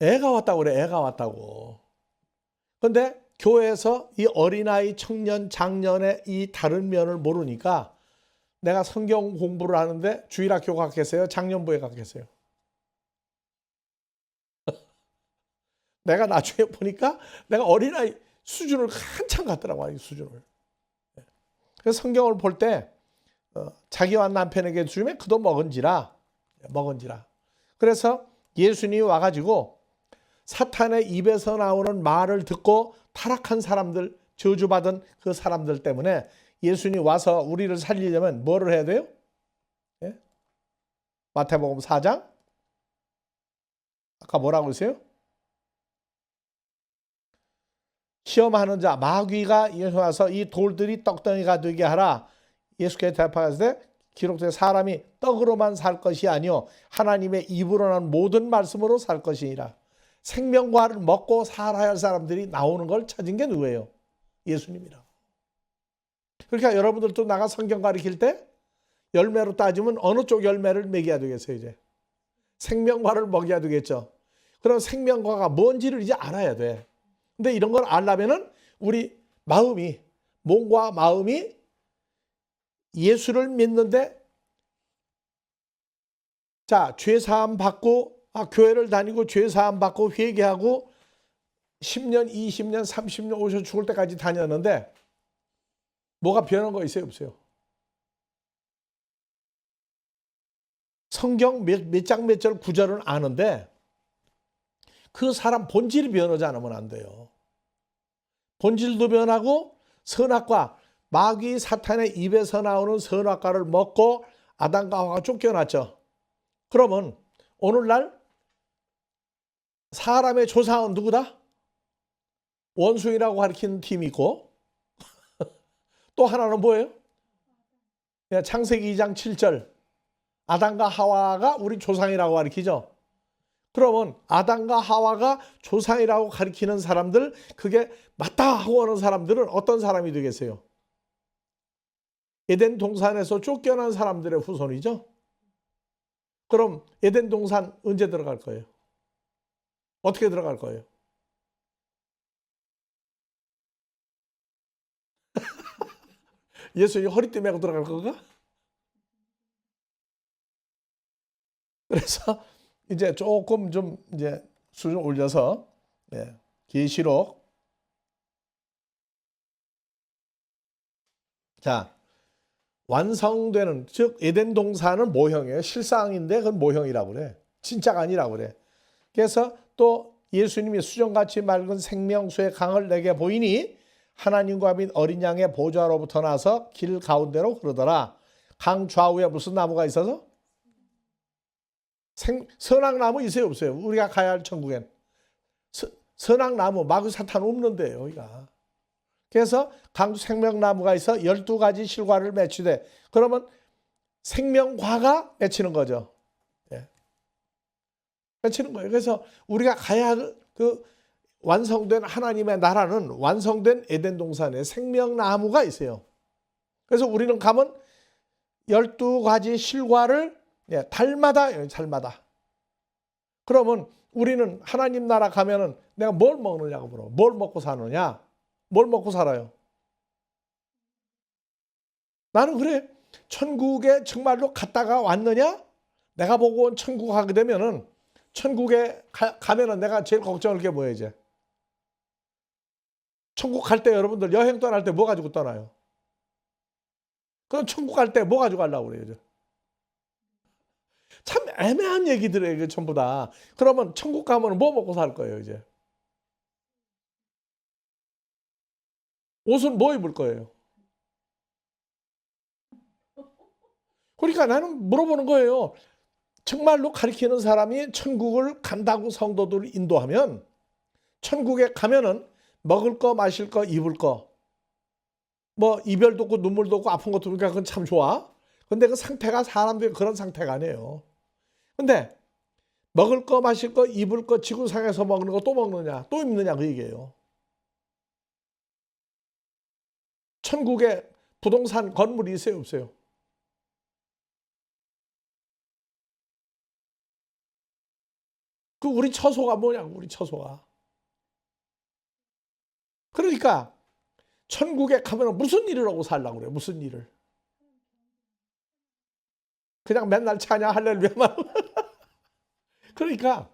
애가 왔다고 그래, 애가 왔다고. 근데 교회에서 이 어린아이, 청년, 장년의 이 다른 면을 모르니까 내가 성경 공부를 하는데 주일학교 갔겠어요? 장년부에 갔겠어요? 내가 나중에 보니까 내가 어린아이 수준을 한참 갔더라고요, 이 수준을. 그래서 성경을 볼 때 자기와 남편에게 주면 그도 먹은지라. 그래서 예수님이 와가지고 사탄의 입에서 나오는 말을 듣고 타락한 사람들, 저주받은 그 사람들 때문에 예수님이 와서 우리를 살리려면 뭐를 해야 돼요? 예? 마태복음 4장? 아까 뭐라고 했어요? 시험하는 자, 마귀가 예수 와서 이 돌들이 떡덩이가 되게 하라. 예수께서 대답하셨을 때 기록된 사람이 떡으로만 살 것이 아니요 하나님의 입으로 나는 모든 말씀으로 살 것이니라. 생명과를 먹고 살아야 할 사람들이 나오는 걸 찾은 게 누구예요? 예수님이라. 그러니까 여러분들도 나가 성경 가르칠 때 열매로 따지면 어느 쪽 열매를 먹여야 되겠어요, 이제? 생명과를 먹여야 되겠죠. 그럼 생명과가 뭔지를 이제 알아야 돼. 근데 이런 걸 알려면은 우리 마음이, 몸과 마음이 예수를 믿는데, 자, 죄사함 받고, 교회를 다니고 죄사함 받고 회개하고 10년, 20년, 30년, 50년 죽을 때까지 다녔는데 뭐가 변한 거 있어요, 없어요? 성경 몇 장 몇 절 구절은 아는데 그 사람 본질이 변하지 않으면 안 돼요. 본질도 변하고 선악과, 마귀 사탄의 입에서 나오는 선악과를 먹고 아담과 하와가 쫓겨났죠. 그러면 오늘날 사람의 조상은 누구다? 원숭이라고 가리키는 팀이 있고 또 하나는 뭐예요? 창세기 2장 7절 아담과 하와가 우리 조상이라고 가리키죠. 그러면 아담과 하와가 조상이라고 가리키는 사람들, 그게 맞다 하고 하는 사람들은 어떤 사람이 되겠어요? 에덴 동산에서 쫓겨난 사람들의 후손이죠. 그럼 에덴 동산 언제 들어갈 거예요? 어떻게 들어갈 거예요? 예수님이 허리띠 메고 들어갈 건가? 그래서 이제 조금 좀 이제 수준 올려서 계시록, 자, 완성되는, 즉 에덴 동산은 모형이에요. 실상인데 그건 모형이라고 그래. 진짜가 아니라고 그래. 그래서 또 예수님이 수정같이 맑은 생명수의 강을 내게 보이니 하나님과 및 어린 양의 보좌로부터 나서 길 가운데로 흐르더라. 강 좌우에 무슨 나무가 있어서? 선악나무 있어요, 없어요? 우리가 가야 할 천국엔 선악나무, 마귀 사탄 없는데 여기가. 그래서 강 생명나무가 있어 12가지 실과를 맺히되, 그러면 생명과가 맺히는 거죠. 맺히는 거예요. 그래서 우리가 가야 할 그 완성된 하나님의 나라는 완성된 에덴 동산에 생명나무가 있어요. 그래서 우리는 가면 12가지 실과를 달마다. 그러면 우리는 하나님 나라 가면은 내가 뭘 먹느냐고 물어. 뭘 먹고 사느냐? 뭘 먹고 살아요? 나는 그래. 천국에 정말로 갔다가 왔느냐? 내가 보고 온 천국 가게 되면은 천국에 가면은 내가 제일 걱정할 게 뭐예요, 이제? 천국 갈 때 여러분들 여행 떠날 때 뭐 가지고 떠나요? 그럼 천국 갈 때 뭐 가지고 가려고 그래요, 이제? 참 애매한 얘기들이에요, 이게 전부 다. 그러면 천국 가면 뭐 먹고 살 거예요, 이제? 옷은 뭐 입을 거예요? 그러니까 나는 물어보는 거예요. 정말로 가리키는 사람이 천국을 간다고 성도들을 인도하면 천국에 가면은 먹을 거, 마실 거, 입을 거, 뭐 이별도 없고 눈물도 없고 아픈 것도 없으니까 그건 참 좋아. 근데 그 상태가 사람들이 그런 상태가 아니에요. 근데 먹을 거, 마실 거, 입을 거 지구상에서 먹는 거 또 먹느냐, 또 입느냐 그 얘기예요. 천국에 부동산 건물이 있어요, 없어요? 그 우리 처소가 뭐냐고, 우리 처소가. 그러니까 천국에 가면 무슨 일을 하고 살라고 그래요, 무슨 일을. 그냥 맨날 찬양 할렐루야만. 그러니까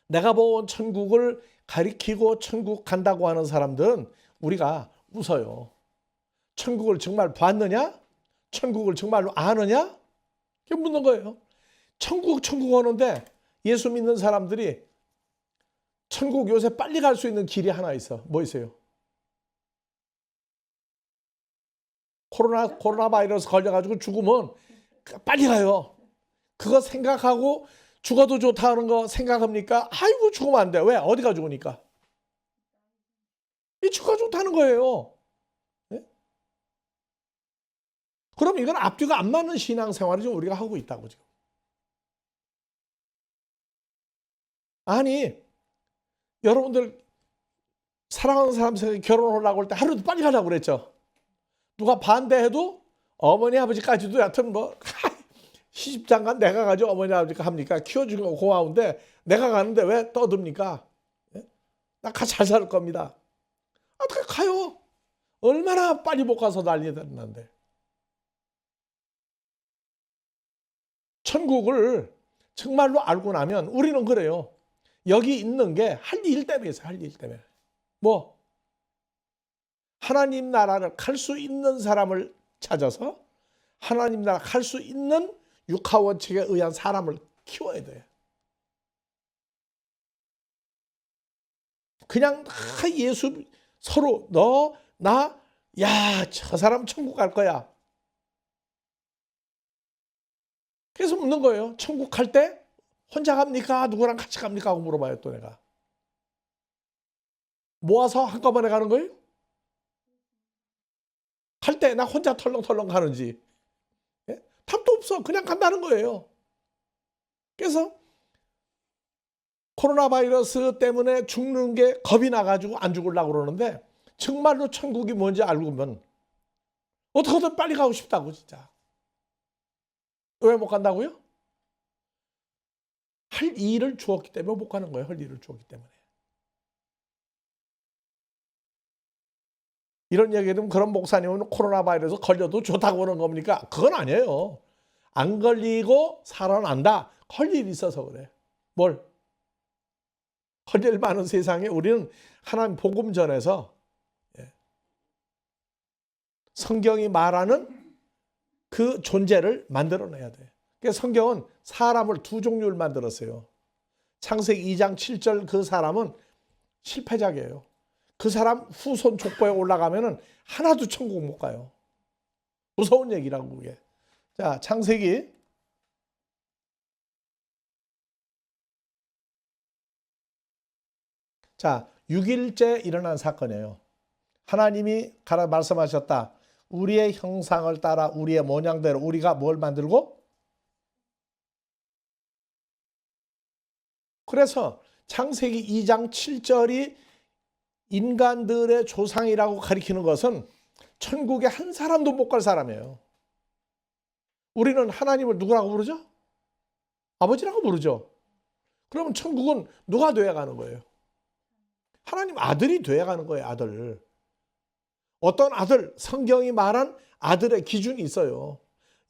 내가 본 천국을 가리키고 천국 간다고 하는 사람들은 우리가 웃어요. 천국을 정말 봤느냐? 천국을 정말로 아느냐? 이렇게 묻는 거예요. 천국 오는데 예수 믿는 사람들이 천국 요새 빨리 갈 수 있는 길이 하나 있어. 뭐 있어요? 코로나 바이러스 걸려가지고 죽으면 빨리 가요. 그거 생각하고 죽어도 좋다는 거 생각합니까? 아이고 죽으면 안 돼. 왜? 어디가 죽으니까? 이 죽어 좋다는 거예요. 네? 그럼 이건 앞뒤가 안 맞는 신앙생활을 지금 우리가 하고 있다고 지금. 아니 여러분들 사랑하는 사람 생각에 결혼하려고 할 때 하루도 빨리 가려고 그랬죠. 누가 반대해도 어머니 아버지까지도 여하튼 뭐 시집장가 내가 가지고 어머니 아버지가 합니까? 키워주는 거 고마운데 내가 가는데 왜 떠듭니까? 예? 나 같이 잘 살 겁니다. 어떻게 가요? 얼마나 빨리 못 가서 난리 났는데. 천국을 정말로 알고 나면 우리는 그래요. 여기 있는 게 할 일 때문에 있어요. 할 일 때문에. 뭐 하나님 나라를 갈 수 있는 사람을 찾아서 하나님 나라 갈 수 있는 육하원칙에 의한 사람을 키워야 돼. 그냥 예수 서로 너, 나, 야, 저 사람 천국 갈 거야. 그래서 묻는 거예요. 천국 갈 때 혼자 갑니까? 누구랑 같이 갑니까? 하고 물어봐요, 또 내가. 모아서 한꺼번에 가는 거예요? 갈 때 나 혼자 털렁털렁 가는지. 예? 답도 없어. 그냥 간다는 거예요. 그래서 코로나 바이러스 때문에 죽는 게 겁이 나가지고 안 죽으려고 그러는데 정말로 천국이 뭔지 알고 보면 어떻게든 빨리 가고 싶다고 진짜. 왜 못 간다고요? 할 일을 주었기 때문에 못 가는 거예요. 할 일을 주었기 때문에. 이런 얘기하면 그런 목사님은 코로나 바이러스 걸려도 좋다고 하는 겁니까? 그건 아니에요. 안 걸리고 살아난다. 할 일이 있어서 그래. 뭘? 할 일 많은 세상에 우리는 하나님 복음 전에서 성경이 말하는 그 존재를 만들어내야 돼. 그래서 성경은 사람을 두 종류를 만들었어요. 창세기 2장 7절 그 사람은 실패작이에요. 그 사람 후손 족보에 올라가면은 하나도 천국 못 가요. 무서운 얘기라고 그게. 자, 창세기 자, 6일째 일어난 사건이에요. 하나님이 가라 말씀하셨다. 우리의 형상을 따라 우리의 모양대로 우리가 뭘 만들고? 그래서 창세기 2장 7절이 인간들의 조상이라고 가리키는 것은 천국에 한 사람도 못 갈 사람이에요. 우리는 하나님을 누구라고 부르죠? 아버지라고 부르죠. 그러면 천국은 누가 돼야 가는 거예요? 하나님 아들이 돼가는 거예요. 아들. 어떤 아들, 성경이 말한 아들의 기준이 있어요.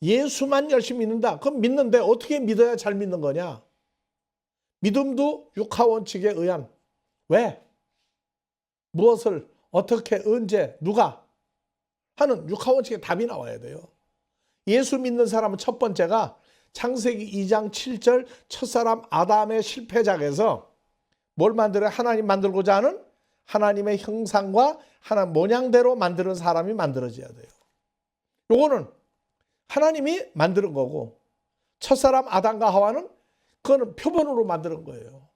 예수만 열심히 믿는다. 그럼 믿는데 어떻게 믿어야 잘 믿는 거냐? 믿음도 육하 원칙에 의한. 왜? 무엇을 어떻게 언제 누가 하는 육하 원칙에 답이 나와야 돼요. 예수 믿는 사람은 첫 번째가 창세기 2장 7절 첫사람 아담의 실패작에서 뭘 만들어요? 하나님 만들고자 하는 하나님의 형상과 하나님 모양대로 만드는 사람이 만들어져야 돼요. 요거는 하나님이 만드는 거고 첫사람 아담과 하와는 그거는 표본으로 만드는 거예요.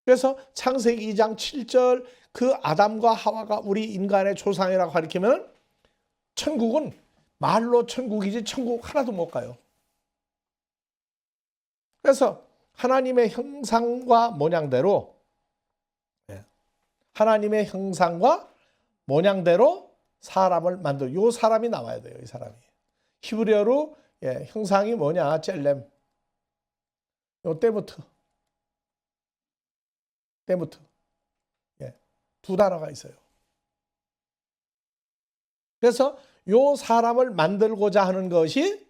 그래서 창세기 2장 7절 그 아담과 하와가 우리 인간의 조상이라고 가리키면 천국은 말로 천국이지 천국 하나도 못 가요. 그래서 하나님의 형상과 모양대로 하나님의 형상과 모양대로 사람을 만들어. 요 사람이 나와야 돼요. 이 사람이. 히브리어로 형상이 뭐냐? 젤렘. 요 때부터. 두 단어가 있어요. 그래서 요 사람을 만들고자 하는 것이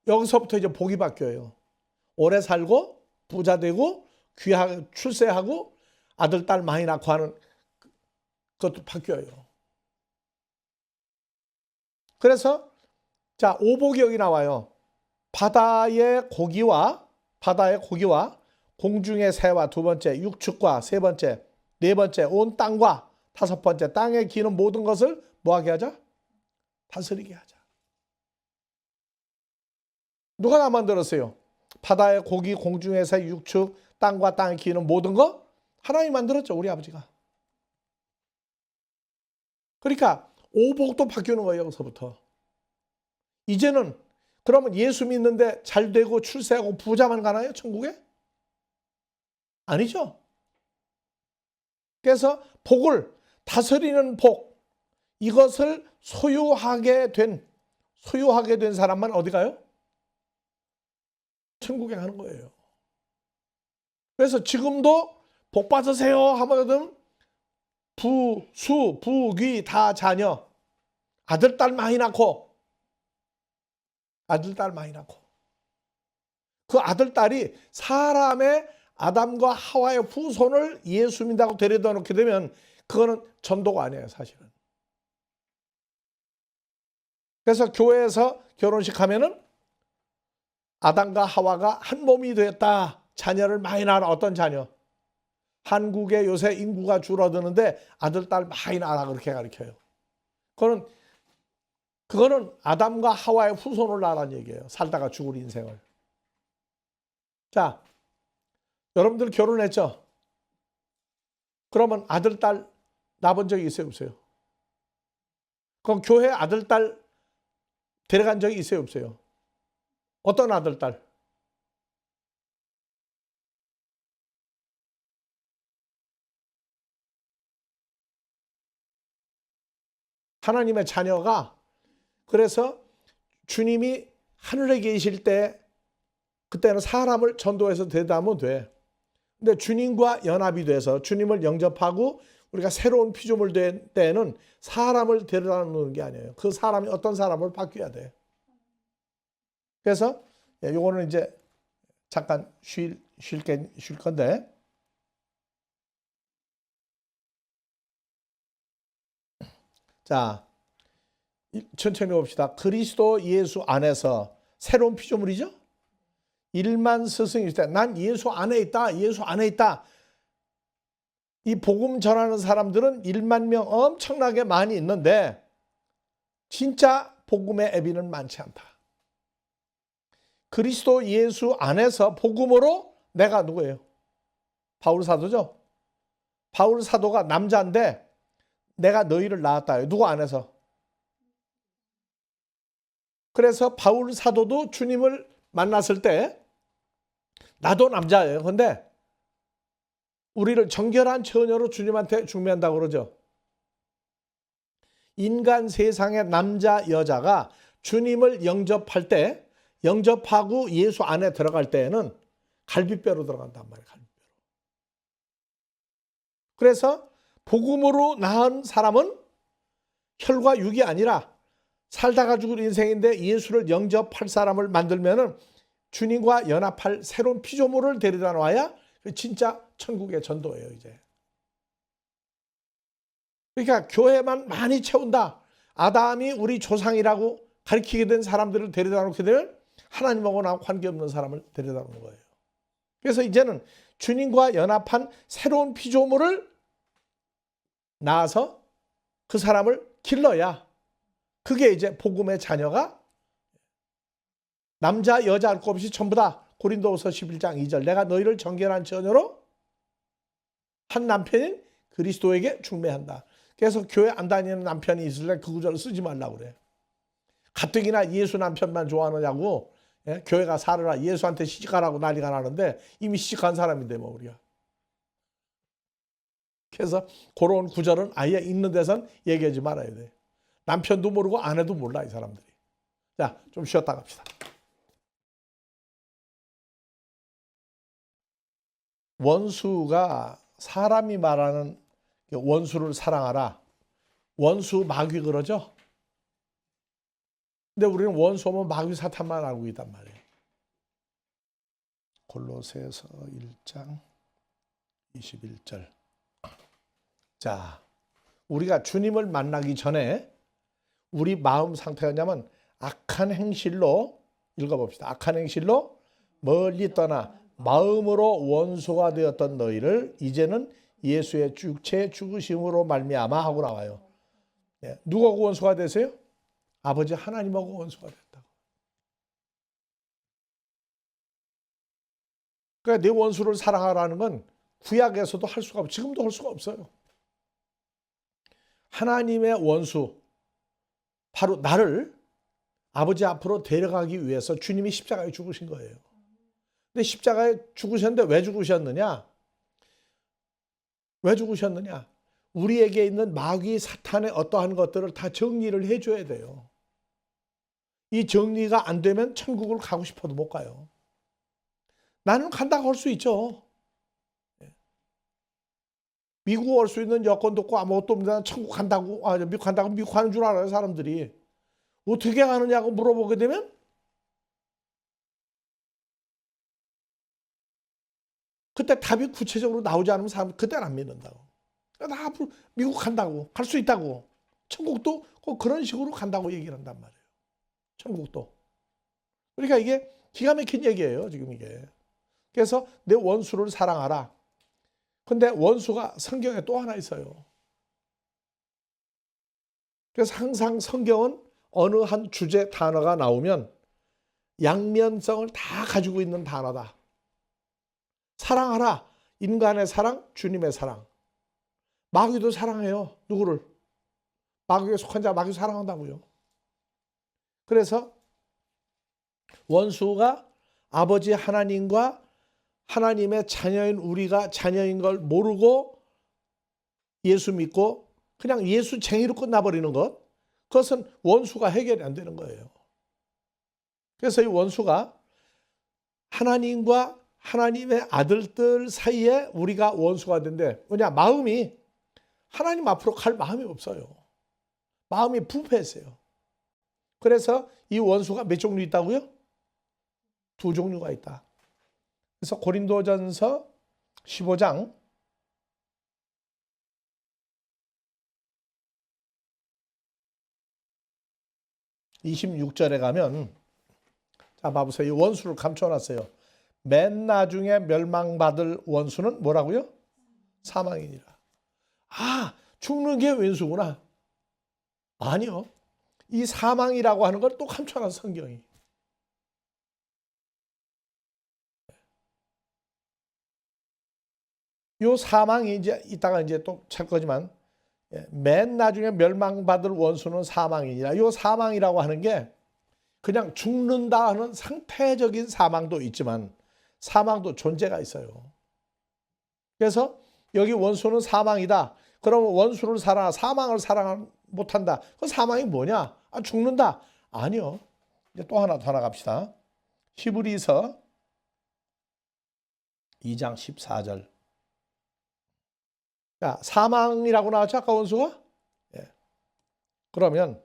여기서부터 이제 복이 바뀌어요. 오래 살고 부자 되고 귀하게 출세하고 아들 딸 많이 낳고 하는 그것도 바뀌어요. 그래서 자, 오복이 여기 나와요. 바다의 고기와 공중의 새와 두 번째, 육축과 세 번째, 네 번째, 온 땅과 다섯 번째, 땅에 기는 모든 것을 뭐하게 하자? 다스리게 하자. 누가 다 만들었어요? 바다의 고기, 공중의 새, 육축, 땅과 땅에 기는 모든 것? 하나님이 만들었죠, 우리 아버지가. 그러니까 오복도 바뀌는 거예요, 여기서부터. 이제는 그러면 예수 믿는데 잘 되고 출세하고 부자만 가나요, 천국에? 아니죠. 그래서 복을 다스리는 복, 이것을 소유하게 된 사람만 어디 가요? 천국에 가는 거예요. 그래서 지금도 복 받으세요 하면 부, 수, 부, 귀 다 자녀, 아들, 딸 많이 낳고 그 아들, 딸이 사람의 아담과 하와의 후손을 예수 믿는다고 데려다 놓게 되면 그거는 전도가 아니에요, 사실은. 그래서 교회에서 결혼식 하면은 아담과 하와가 한 몸이 되었다. 자녀를 많이 낳아라. 어떤 자녀? 한국에 요새 인구가 줄어드는데 아들, 딸 많이 낳아라. 그렇게 가르쳐요. 그거는 아담과 하와의 후손을 낳으라는 얘기예요. 살다가 죽을 인생을. 자, 여러분들 결혼했죠? 그러면 아들, 딸 낳아본 적이 있어요, 없어요? 그럼 교회 아들, 딸 데려간 적이 있어요, 없어요? 어떤 아들, 딸? 하나님의 자녀가 그래서 주님이 하늘에 계실 때 그때는 사람을 전도해서 데려다면 돼. 근데 주님과 연합이 돼서 주님을 영접하고 우리가 새로운 피조물 된 때에는 사람을 데려다 놓는 게 아니에요. 그 사람이 어떤 사람을 바뀌어야 돼. 그래서 요거는 이제 잠깐 쉴 건데. 자, 천천히 봅시다. 그리스도 예수 안에서 새로운 피조물이죠? 일만 스승이 있을 때 난 예수 안에 있다. 예수 안에 있다. 이 복음 전하는 사람들은 1만 명 엄청나게 많이 있는데 진짜 복음의 애비는 많지 않다. 그리스도 예수 안에서 복음으로 내가 누구예요? 바울 사도죠? 바울 사도가 남자인데 내가 너희를 낳았다. 누구 안에서? 그래서 바울 사도도 주님을 만났을 때 나도 남자예요. 근데 우리를 정결한 처녀로 주님한테 중매한다고 그러죠. 인간 세상의 남자 여자가 주님을 영접할 때 영접하고 예수 안에 들어갈 때에는 갈비뼈로 들어간단 말이에요. 갈비뼈로. 그래서 복음으로 낳은 사람은 혈과 육이 아니라 살다가 죽을 인생인데 예수를 영접할 사람을 만들면은 주님과 연합할 새로운 피조물을 데려다 놔야 진짜 천국의 전도예요, 이제. 그러니까 교회만 많이 채운다. 아담이 우리 조상이라고 가르치게 된 사람들을 데려다 놓게 되면 하나님하고나 관계없는 사람을 데려다 놓는 거예요. 그래서 이제는 주님과 연합한 새로운 피조물을 낳아서 그 사람을 길러야 그게 이제 복음의 자녀가 남자 여자 할 것 없이 전부 다 고린도후서 11장 2절 내가 너희를 정결한 처녀로 한 남편인 그리스도에게 중매한다. 그래서 교회 안 다니는 남편이 있을래 그 구절을 쓰지 말라고 그래. 가뜩이나 예수 남편만 좋아하느냐고 교회가 살아라 예수한테 시집가라고 난리가 나는데 이미 시집간 사람인데 뭐 우리가. 그래서 그런 구절은 아예 있는 데선 얘기하지 말아야 돼. 남편도 모르고 아내도 몰라 이 사람들이. 자, 좀 쉬었다 갑시다. 원수가 사람이 말하는 원수를 사랑하라. 원수 마귀 그러죠. 근데 우리는 원수 하면 마귀 사탄만 알고 있단 말이에요. 골로새서 1장 21절. 자, 우리가 주님을 만나기 전에 우리 마음 상태가 뭐냐면 악한 행실로 읽어봅시다. 악한 행실로 멀리 떠나 마음으로 원수가 되었던 너희를 이제는 예수의 육체 죽으심으로 말미암아 하고 나와요. 누구하고 원수가 되세요? 아버지 하나님하고 원수가 됐다고. 그러니까 내 원수를 사랑하라는 건 구약에서도 할 수가 없고 지금도 할 수가 없어요. 하나님의 원수 바로 나를 아버지 앞으로 데려가기 위해서 주님이 십자가에 죽으신 거예요. 근데 십자가에 죽으셨는데 왜 죽으셨느냐? 왜 죽으셨느냐? 우리에게 있는 마귀 사탄의 어떠한 것들을 다 정리를 해줘야 돼요. 이 정리가 안 되면 천국을 가고 싶어도 못 가요. 나는 간다고 할 수 있죠. 미국 올 수 있는 여건도 없고 아무것도 없는데 천국 간다고, 미국 간다고 미국 가는 줄 알아요, 사람들이. 어떻게 가느냐고 물어보게 되면 그때 답이 구체적으로 나오지 않으면 사람 그때는 안 믿는다고. 나 앞으로 미국 간다고, 갈 수 있다고. 천국도 꼭 그런 식으로 간다고 얘기를 한단 말이에요. 천국도. 그러니까 이게 기가 막힌 얘기예요, 지금 이게. 그래서 내 원수를 사랑하라. 근데 원수가 성경에 또 하나 있어요. 그래서 항상 성경은 어느 한 주제 단어가 나오면 양면성을 다 가지고 있는 단어다. 사랑하라. 인간의 사랑, 주님의 사랑. 마귀도 사랑해요. 누구를? 마귀에 속한 자 마귀 사랑한다고요. 그래서 원수가 아버지 하나님과 하나님의 자녀인 우리가 자녀인 걸 모르고 예수 믿고 그냥 예수쟁이로 끝나버리는 것, 그것은 원수가 해결이 안 되는 거예요. 그래서 이 원수가 하나님과 하나님의 아들들 사이에 우리가 원수가 된대. 뭐냐? 마음이 하나님 앞으로 갈 마음이 없어요. 마음이 부패했어요. 그래서 이 원수가 몇 종류 있다고요? 두 종류가 있다. 그래서 고린도전서 15장 26절에 가면, 자 봐보세요. 이 원수를 감춰놨어요. 맨 나중에 멸망받을 원수는 뭐라고요? 사망이니라. 아, 죽는 게 원수구나. 아니요. 이 사망이라고 하는 걸 또 감춰놨어, 성경이. 요 사망이 이제 이따가 이제 또 찰 거지만, 맨 나중에 멸망받을 원수는 사망이니라. 요 사망이라고 하는 게 그냥 죽는다 하는 상태적인 사망도 있지만 사망도 존재가 있어요. 그래서 여기 원수는 사망이다. 그러면 원수를 사랑하, 사망을 사랑 못한다. 그 사망이 뭐냐? 아, 죽는다. 아니요. 이제 또 하나 더 나갑시다. 히브리서 2장 14절. 자, 사망이라고 나왔죠? 아까 원수가? 예. 그러면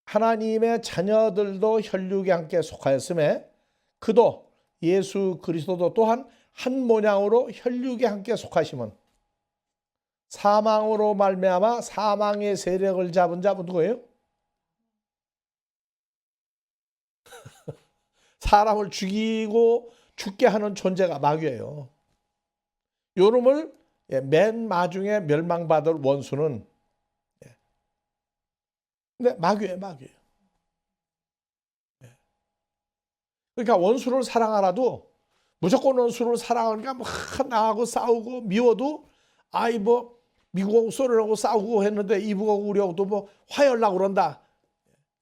하나님의 자녀들도 혈육에 함께 속하였음에 그도 예수 그리스도도 또한 한 모양으로 혈육에 함께 속하심은 사망으로 말미암아 사망의 세력을 잡은 자분 누구예요? 사람을 죽이고 죽게 하는 존재가 마귀예요. 요놈을 맨 마중에 멸망받을 원수는 근데 마귀예요, 마귀예요. 그러니까 원수를 사랑하라도 무조건 원수를 사랑하니까 막 나하고 싸우고 미워도 아이 뭐 미국하고 소련하고 싸우고 했는데 이북하고 우리하고도 뭐 화해하려고 그런다.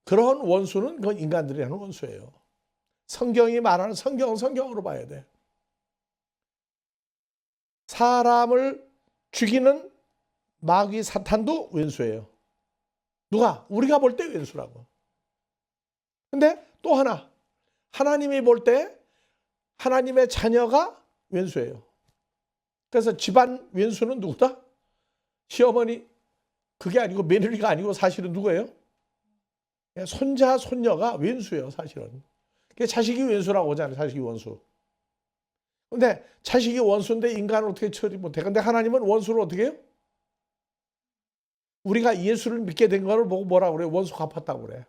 그런 원수는 그건 인간들이 하는 원수예요. 성경이 말하는 성경은 성경으로 봐야 돼. 사람을 죽이는 마귀 사탄도 왼수예요. 누가? 우리가 볼 때 왼수라고. 근데 또 하나, 하나님이 볼 때 하나님의 자녀가 왼수예요. 그래서 집안 왼수는 누구다? 시어머니, 그게 아니고 며느리가 아니고 사실은 누구예요? 손자, 손녀가 왼수예요, 사실은. 자식이 왼수라고 하잖아요, 자식이 원수. 근데 자식이 원수인데 인간을 어떻게 처리 못해? 근데 하나님은 원수를 어떻게 해요? 우리가 예수를 믿게 된 거를 보고 뭐라고 그래요? 원수 갚았다고 그래.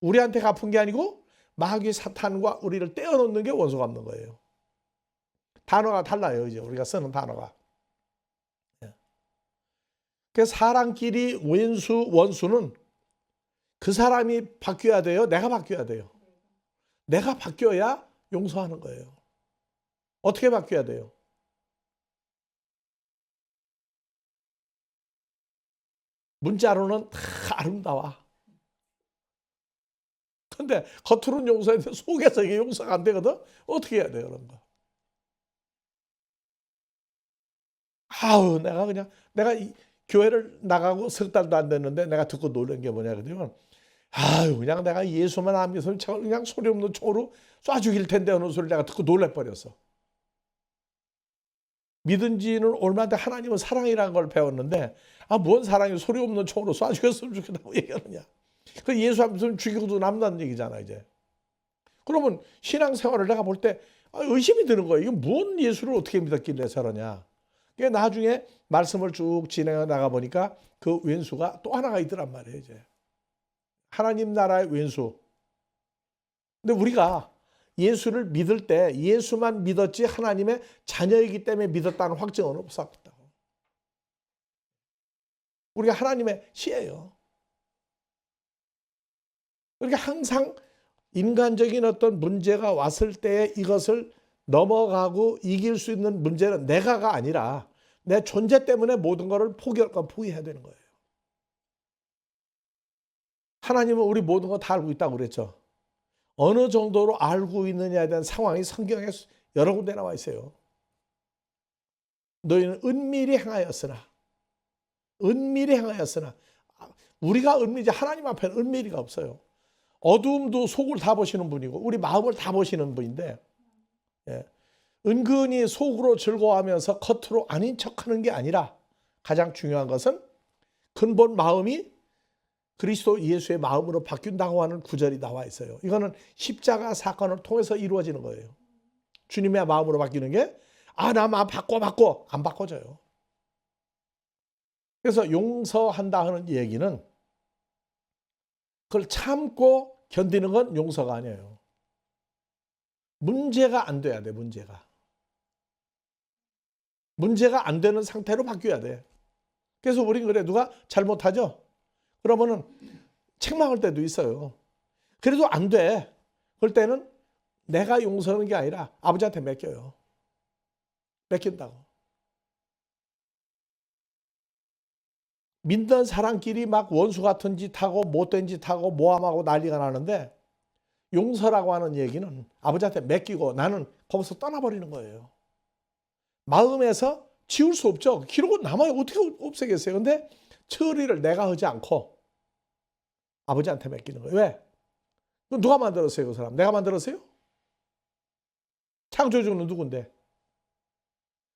우리한테 갚은 게 아니고 마귀 사탄과 우리를 떼어놓는 게 원수 갚는 거예요. 단어가 달라요, 이제 우리가 쓰는 단어가. 그래서 사람끼리 왼수, 원수는 그 사람이 바뀌어야 돼요? 내가 바뀌어야 돼요? 내가 바뀌어야 용서하는 거예요. 어떻게 바뀌어야 돼요? 문자로는 다 아름다워. 근데 겉으로는 용서했는데 속에서 이게 용서가 안 되거든? 어떻게 해야 돼요, 그런 거? 아우, 내가 이 교회를 나가고 석 달도 안 됐는데 내가 듣고 놀란 게 뭐냐, 그러면 아유, 그냥 내가 예수만 안 믿으면 그냥 소리 없는 총으로 쏴 죽일 텐데 하는 소리를 내가 듣고 놀래버렸어. 믿은 지는 얼마 안 돼 하나님은 사랑이라는 걸 배웠는데 뭔 사랑이 소리 없는 총으로 쏴 죽였으면 좋겠다고 얘기하느냐. 그 예수 안 믿으면 죽이고도 남다는 얘기잖아, 이제. 그러면 신앙생활을 내가 볼 때 의심이 드는 거예요. 이게 뭔 예수를 어떻게 믿었길래 저러냐. 나중에 말씀을 쭉 진행해 나가 보니까 그 왼수가 또 하나가 있더란 말이에요, 이제. 하나님 나라의 왼수. 근데 우리가 예수를 믿을 때 예수만 믿었지 하나님의 자녀이기 때문에 믿었다는 확증은 없었다고. 우리가 하나님의 시예요. 그러니까 항상 인간적인 어떤 문제가 왔을 때 이것을 넘어가고 이길 수 있는 문제는 내가가 아니라 내 존재 때문에 모든 것을 포기해야 되는 거예요. 하나님은 우리 모든 거 다 알고 있다고 그랬죠. 어느 정도로 알고 있느냐에 대한 상황이 성경에 여러 군데 나와 있어요. 너희는 은밀히 행하였으나 우리가 은밀히 하나님 앞에는 은밀히가 없어요. 어두움도 속을 다 보시는 분이고 우리 마음을 다 보시는 분인데 은근히 속으로 즐거워하면서 겉으로 아닌 척하는 게 아니라 가장 중요한 것은 근본 마음이 그리스도 예수의 마음으로 바뀐다고 하는 구절이 나와 있어요. 이거는 십자가 사건을 통해서 이루어지는 거예요. 주님의 마음으로 바뀌는 게 나 마음 바꿔 안 바꿔져요. 그래서 용서한다 하는 얘기는 그걸 참고 견디는 건 용서가 아니에요. 문제가 안 돼야 돼, 문제가 안 되는 상태로 바뀌어야 돼. 그래서 우린 그래, 누가 잘못하죠? 그러면은 책망할 때도 있어요. 그래도 안 돼. 그럴 때는 내가 용서하는 게 아니라 아버지한테 맡겨요. 맡긴다고. 믿는 사람끼리 막 원수 같은 짓 하고 못된 짓 하고 모함하고 난리가 나는데 용서라고 하는 얘기는 아버지한테 맡기고 나는 거기서 떠나버리는 거예요. 마음에서 지울 수 없죠. 기록은 남아요. 어떻게 없애겠어요. 근데 처리를 내가 하지 않고 아버지한테 맡기는 거예요. 왜? 누가 만들었어요, 그 사람? 내가 만들었어요? 창조주는 누군데?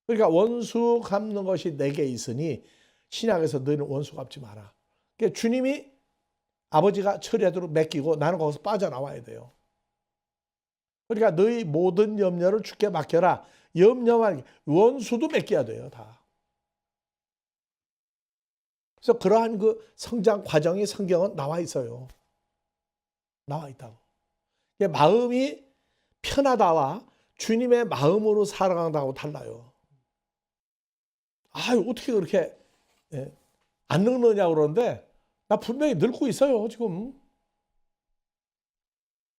그러니까 원수 갚는 것이 내게 있으니 신약에서 너희는 원수 갚지 마라. 그러니까 주님이 아버지가 처리하도록 맡기고 나는 거기서 빠져나와야 돼요. 그러니까 너희 모든 염려를 주께 맡겨라. 염려만 원수도 맡겨야 돼요. 다. 그래서 그러한 그 성장 과정이 성경은 나와 있어요. 나와 있다고. 마음이 편하다와 주님의 마음으로 살아간다고 달라요. 어떻게 그렇게 안 늙느냐고 그러는데 나 분명히 늙고 있어요. 지금.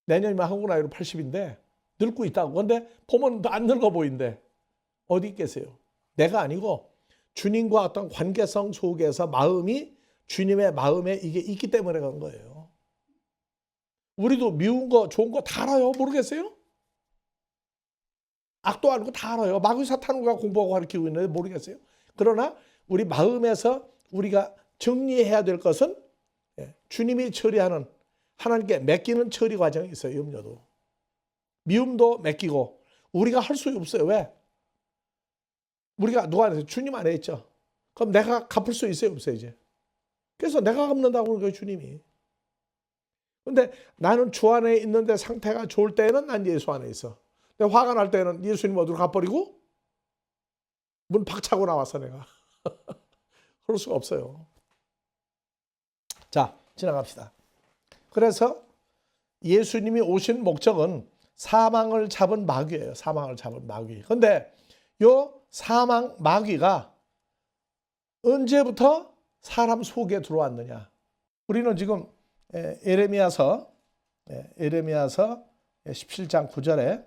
내년이면 한국 나이로 80인데 늙고 있다고. 근데 보면 안 늙어 보이는데 어디 있겠어요? 내가 아니고 주님과 어떤 관계성 속에서 마음이 주님의 마음에 이게 있기 때문에 그런 거예요. 우리도 미운 거 좋은 거 다 알아요. 모르겠어요? 악도 알고 다 알아요. 마귀 사탄과 공부하고 가르치고 있는데 모르겠어요? 그러나 우리 마음에서 우리가 정리해야 될 것은 주님이 처리하는 하나님께 맡기는 처리 과정이 있어요. 염려도. 미움도 맡기고 우리가 할 수 없어요. 왜? 우리가 누가 안에 주님 안에 있죠. 그럼 내가 갚을 수 있어요? 없어요? 이제. 그래서 내가 갚는다고 그런 거예요. 주님이. 근데 나는 주 안에 있는데 상태가 좋을 때는 난 예수 안에 있어. 근데 화가 날 때는 예수님 어디로 가버리고 문 박차고 나왔어 내가. 그럴 수가 없어요. 자, 지나갑시다. 그래서 예수님이 오신 목적은 사망을 잡은 마귀예요. 사망을 잡은 마귀. 근데 요 사망 마귀가 언제부터 사람 속에 들어왔느냐? 우리는 지금 예레미야서 17장 9절에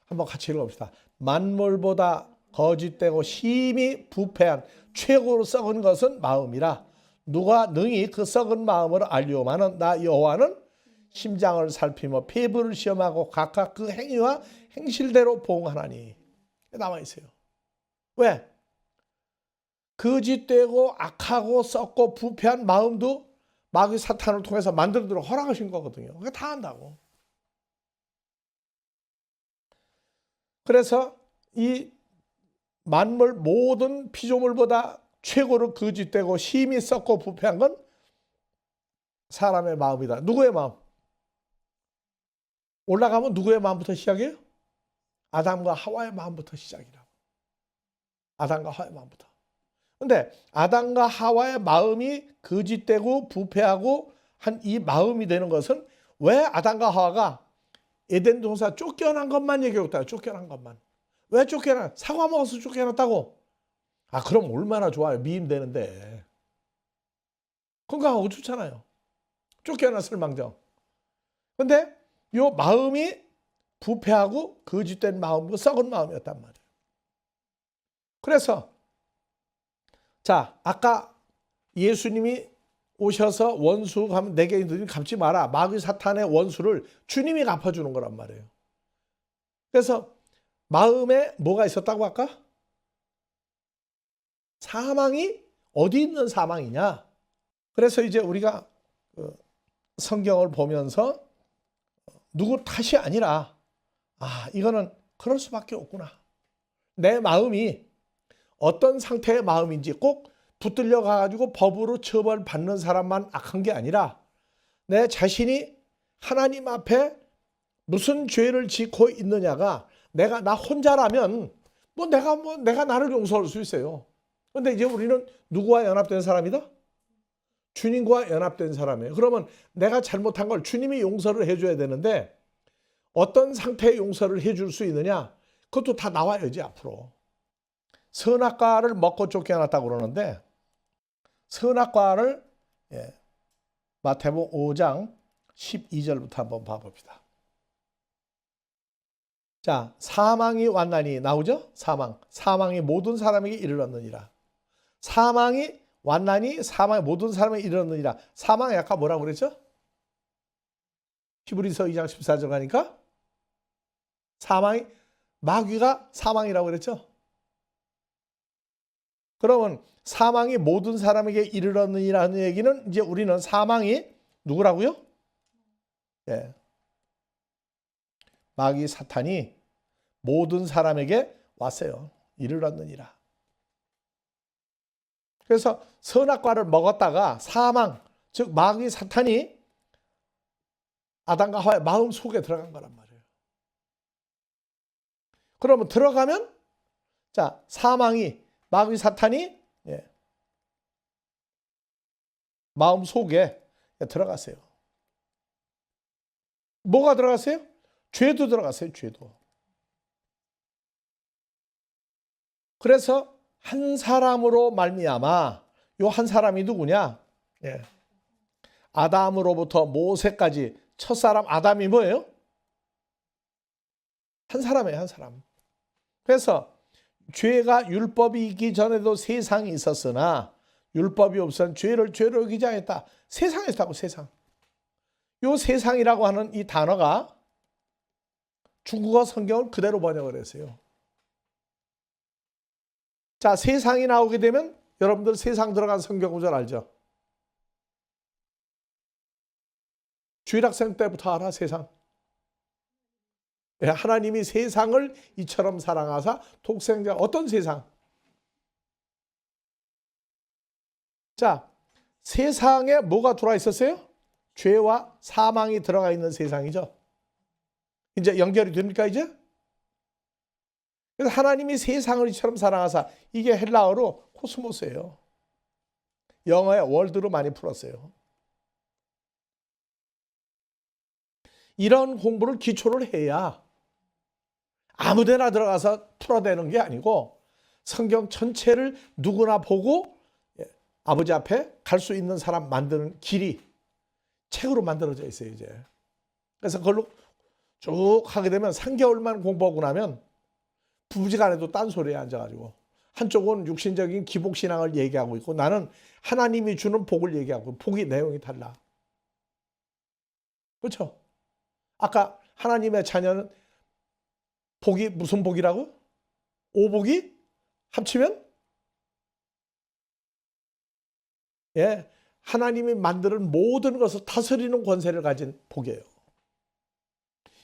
한번 같이 읽어봅시다. 만물보다 거짓되고 심히 부패한 최고로 썩은 것은 마음이라. 누가 능히 그 썩은 마음을 알리오마는 나 여호와는 심장을 살피며 폐부를 시험하고 각각 그 행위와 행실대로 보응하나니. 나와 있어요. 왜? 거짓되고 악하고 썩고 부패한 마음도 마귀 사탄을 통해서 만들도록 허락하신 거거든요. 그게 다 한다고. 그래서 이 만물 모든 피조물보다 최고로 거짓되고 심히 썩고 부패한 건 사람의 마음이다. 누구의 마음? 올라가면 누구의 마음부터 시작해요? 아담과 하와의 마음부터 시작이라고. 아담과 하와의 마음부터. 근데 아담과 하와의 마음이 거짓되고 부패하고 한 이 마음이 되는 것은 왜 아담과 하와가 에덴 동산 쫓겨난 것만 얘기하고 있다. 쫓겨난 것만. 왜 쫓겨나? 사과 먹어서 쫓겨났다고? 그럼 얼마나 좋아요. 미임되는데. 건강하고 좋잖아요. 쫓겨났을 망정. 근데 요 마음이 부패하고 거짓된 마음이고 썩은 마음이었단 말이에요. 그래서 자, 아까 예수님이 오셔서 원수 가면 내게 너희 갚지 마라. 마귀 사탄의 원수를 주님이 갚아주는 거란 말이에요. 그래서 마음에 뭐가 있었다고 할까? 사망이 어디 있는 사망이냐? 그래서 이제 우리가 성경을 보면서 누구 탓이 아니라 이거는 그럴 수밖에 없구나. 내 마음이 어떤 상태의 마음인지 꼭 붙들려 가지고 법으로 처벌받는 사람만 악한 게 아니라 내 자신이 하나님 앞에 무슨 죄를 짓고 있느냐가 나 혼자라면 내가 나를 용서할 수 있어요. 그런데 이제 우리는 누구와 연합된 사람이다? 주님과 연합된 사람이에요. 그러면 내가 잘못한 걸 주님이 용서를 해줘야 되는데 어떤 상태의 용서를 해줄 수 있느냐? 그것도 다 나와요, 이제 앞으로. 선악과를 먹고 쫓겨났다고 그러는데 선악과를 마태복음 5장 12절부터 한번 봐봅시다. 자, 사망이 왔나니 나오죠? 사망이 모든 사람에게 이르렀느니라. 사망이 왔나니 사망이 모든 사람에게 이르렀느니라. 사망이 아까 뭐라고 그랬죠? 히브리서 2장 14절 가니까 마귀가 사망이라고 그랬죠? 그러면 사망이 모든 사람에게 이르렀느니라는 얘기는 이제 우리는 사망이 누구라고요? 마귀 사탄이 모든 사람에게 왔어요. 이를 얻느니라. 그래서 선악과를 먹었다가 사망, 즉 마귀 사탄이 아담과 하와의 마음 속에 들어간 거란 말이에요. 그러면 들어가면 자, 사망이 마귀 사탄이 마음 속에 들어갔어요. 뭐가 들어갔어요? 죄도 들어갔어요. 죄도. 그래서 한 사람으로 말미암아, 요 한 사람이 누구냐? 아담으로부터 모세까지 첫사람 아담이 뭐예요? 한 사람이에요. 한 사람. 그래서 죄가 율법이 있기 전에도 세상이 있었으나 율법이 없으면 죄를 죄로 여기지 않았다. 세상에 있다고. 세상. 요 세상이라고 하는 이 단어가 중국어 성경을 그대로 번역을 했어요. 자, 세상이 나오게 되면 여러분들 세상 들어간 성경 구절 알죠? 주일학생 때부터 알아. 세상. 하나님이 세상을 이처럼 사랑하사 독생자. 어떤 세상? 자, 세상에 뭐가 들어와 있었어요? 죄와 사망이 들어가 있는 세상이죠. 이제 연결이 됩니까 이제? 그래서 하나님이 세상을 이처럼 사랑하사, 이게 헬라어로 코스모스예요. 영어에 월드로 많이 풀었어요. 이런 공부를 기초를 해야 아무데나 들어가서 풀어대는 게 아니고 성경 전체를 누구나 보고 아버지 앞에 갈 수 있는 사람 만드는 길이 책으로 만들어져 있어요. 이제. 그래서 그걸로 쭉 하게 되면 3개월만 공부하고 나면 부부지간에도 딴소리에 앉아가지고 한쪽은 육신적인 기복신앙을 얘기하고 있고 나는 하나님이 주는 복을 얘기하고, 복이 내용이 달라. 그렇죠? 아까 하나님의 자녀는 복이 무슨 복이라고? 오복이 합치면 하나님이 만드는 모든 것을 다스리는 권세를 가진 복이에요.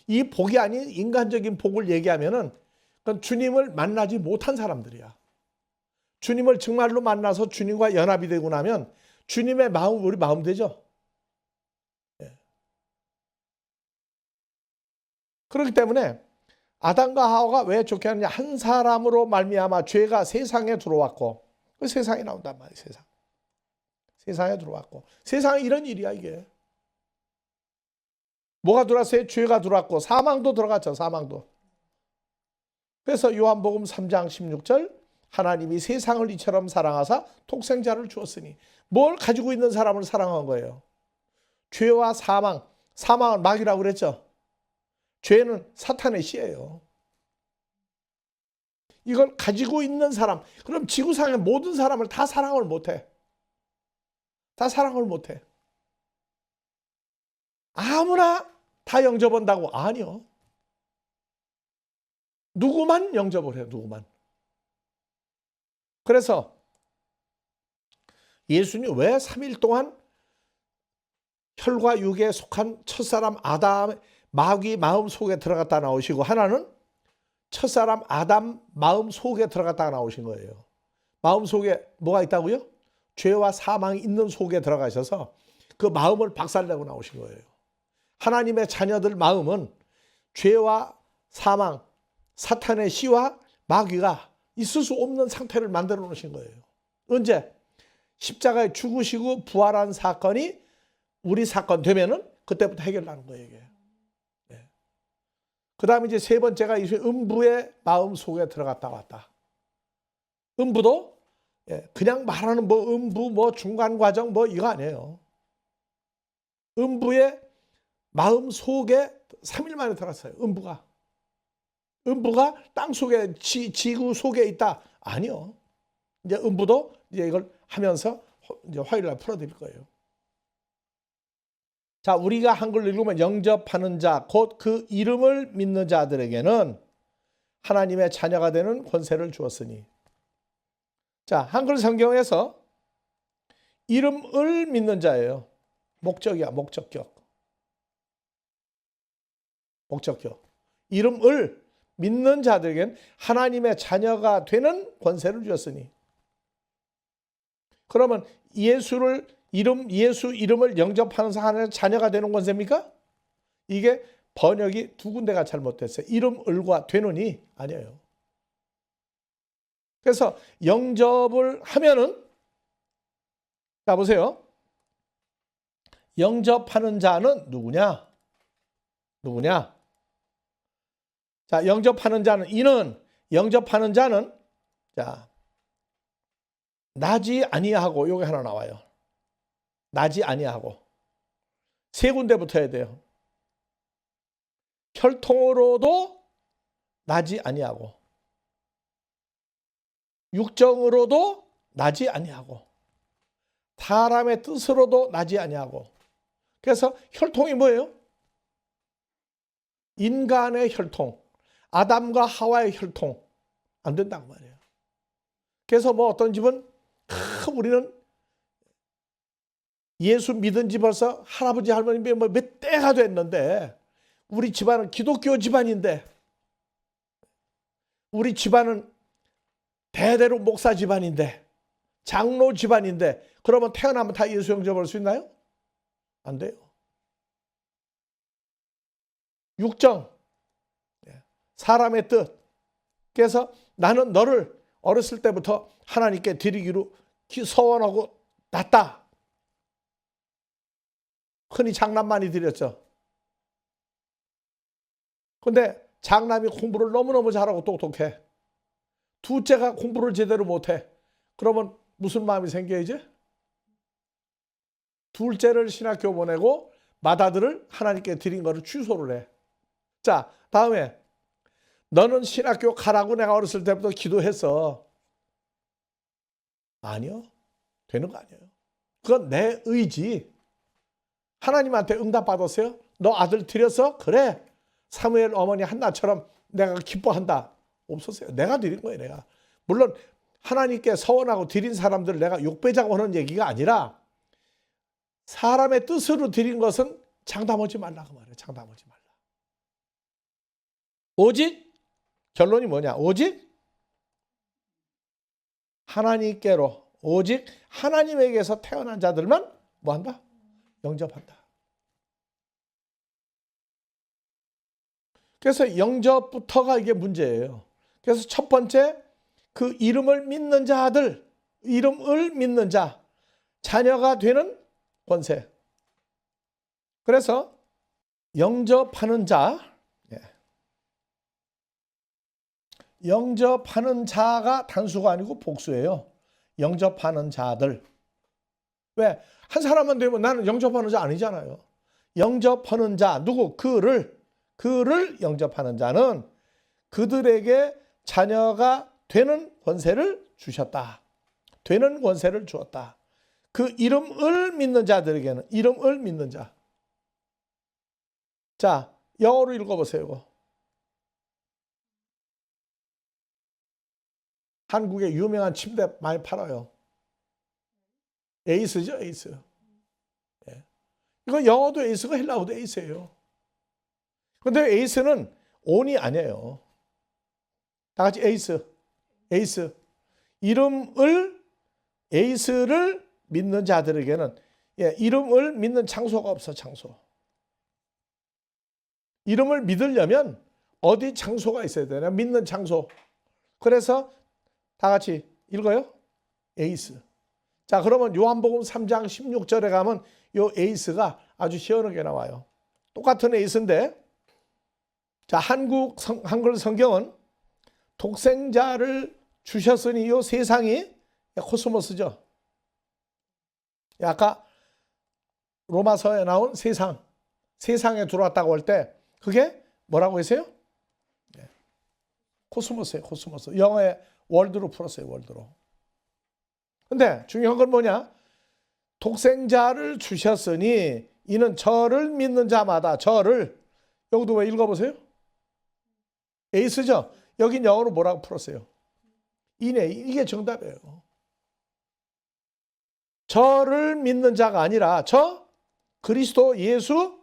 이 복이 아닌 인간적인 복을 얘기하면은 그건 주님을 만나지 못한 사람들이야. 주님을 정말로 만나서 주님과 연합이 되고 나면 주님의 마음, 우리 마음 되죠. 그렇기 때문에 아담과 하와가 왜 좋게 하느냐? 한 사람으로 말미암아 죄가 세상에 들어왔고, 그 세상에 나온단 말이에요. 세상. 세상에 들어왔고, 세상에 이런 일이야 이게. 뭐가 들어왔어요? 죄가 들어왔고 사망도 들어갔죠. 사망도. 그래서 요한복음 3장 16절, 하나님이 세상을 이처럼 사랑하사 독생자를 주었으니, 뭘 가지고 있는 사람을 사랑한 거예요? 죄와 사망. 사망은 마귀라고 그랬죠. 죄는 사탄의 씨예요. 이걸 가지고 있는 사람, 그럼 지구상의 모든 사람을 다 사랑을 못해. 다 사랑을 못해. 아무나 다 영접한다고? 아니요. 누구만 영접을 해요. 누구만. 그래서 예수님 왜 3일 동안 혈과 육에 속한 첫사람 아담 마귀 마음 속에 들어갔다 나오시고, 하나는 첫사람 아담 마음 속에 들어갔다가 나오신 거예요. 마음 속에 뭐가 있다고요? 죄와 사망이 있는 속에 들어가셔서 그 마음을 박살내고 나오신 거예요. 하나님의 자녀들 마음은 죄와 사망, 사탄의 씨와 마귀가 있을 수 없는 상태를 만들어 놓으신 거예요. 언제? 십자가에 죽으시고 부활한 사건이 우리 사건 되면은 그때부터 해결나는 거예요, 이게. 그 다음에 이제 세 번째가 음부의 마음 속에 들어갔다 왔다. 음부도 그냥 말하는 뭐 음부 뭐 중간 과정 뭐 이거 아니에요. 음부의 마음 속에 3일 만에 들어갔어요. 음부가 땅 속에 지구 속에 있다. 아니요. 이제 음부도 이제 이걸 하면서 이제 화요일 날 풀어드릴 거예요. 자, 우리가 한글로 읽으면 영접하는 자, 곧 그 이름을 믿는 자들에게는 하나님의 자녀가 되는 권세를 주었으니. 자, 한글 성경에서 이름을 믿는 자예요. 목적이야, 목적격. 목적격. 이름을 믿는 자들에겐 하나님의 자녀가 되는 권세를 주었으니. 그러면 예수 이름을 영접하는 사람의 자녀가 되는 권세입니까? 이게 번역이 두 군데가 잘못됐어요. 이름을과 되느니 아니에요. 그래서 영접을 하면은, 자 보세요. 영접하는 자는 누구냐? 자, 영접하는 자는 자, 나지 아니하고, 요게 하나 나와요. 나지 아니하고. 세 군데 붙어야 돼요. 혈통으로도 나지 아니하고, 육정으로도 나지 아니하고, 사람의 뜻으로도 나지 아니하고. 그래서 혈통이 뭐예요? 인간의 혈통, 아담과 하와의 혈통 안 된다고 말이에요. 그래서 뭐 어떤 집은 우리는 예수 믿은 지 벌써 할아버지 할머니 몇 대가 됐는데, 우리 집안은 기독교 집안인데, 우리 집안은 대대로 목사 집안인데, 장로 집안인데, 그러면 태어나면 다 예수 영접할 수 있나요? 안 돼요. 육정, 사람의 뜻. 그래서 나는 너를 어렸을 때부터 하나님께 드리기로 서원하고 났다. 흔히 장남 많이 드렸죠. 근데 장남이 공부를 너무너무 잘하고 똑똑해. 둘째가 공부를 제대로 못해. 그러면 무슨 마음이 생겨야지? 둘째를 신학교 보내고 맏아들을 하나님께 드린 거를 취소를 해. 자, 다음에 너는 신학교 가라고 내가 어렸을 때부터 기도했어. 아니요. 되는 거 아니에요. 그건 내 의지. 하나님한테 응답받았어요? 너 아들 드렸어? 그래. 사무엘 어머니 한나처럼 내가 기뻐한다. 없었어요. 내가 드린 거예요. 내가. 물론 하나님께 서원하고 드린 사람들을 내가 욕배자고 하는 얘기가 아니라, 사람의 뜻으로 드린 것은 장담하지 말라고 말해요. 장담하지 말라. 오직 결론이 뭐냐? 오직 하나님께로, 오직 하나님에게서 태어난 자들만 뭐한다? 영접한다. 그래서 영접부터가 이게 문제예요. 그래서 첫 번째, 그 이름을 믿는 자들, 이름을 믿는 자, 자녀가 되는 권세. 그래서 영접하는 자, 영접하는 자가 단수가 아니고 복수예요. 영접하는 자들. 왜? 한 사람만 되면 나는 영접하는 자 아니잖아요. 영접하는 자, 누구? 그를 영접하는 자는 그들에게 자녀가 되는 권세를 주셨다. 되는 권세를 주었다. 그 이름을 믿는 자들에게는, 이름을 믿는 자. 자, 영어로 읽어보세요. 이거. 한국에 유명한 침대 많이 팔아요. 에이스죠, 에이스. 예. 이거 영어도 에이스고 헬라어도 에이스예요. 근데 에이스는 온이 아니에요. 다 같이 에이스. 에이스. 에이스를 믿는 자들에게는, 이름을 믿는 장소가 없어, 장소. 이름을 믿으려면 어디 장소가 있어야 되나? 믿는 장소. 그래서 다 같이 읽어요. 에이스. 자, 그러면 요한복음 3장 16절에 가면 요 에이스가 아주 시원하게 나와요. 똑같은 에이스인데, 자, 한글 성경은 독생자를 주셨으니 요 세상이 코스모스죠. 아까 로마서에 나온 세상에 들어왔다고 할 때 그게 뭐라고 했어요? 코스모스예요, 코스모스. 영어에 월드로 풀었어요, 월드로. 근데 중요한 건 뭐냐? 독생자를 주셨으니 이는 저를 믿는 자마다, 저를, 여기도 왜 읽어보세요? 에이스죠? 여긴 영어로 뭐라고 풀었어요? 이게 정답이에요. 저를 믿는 자가 아니라 저 그리스도 예수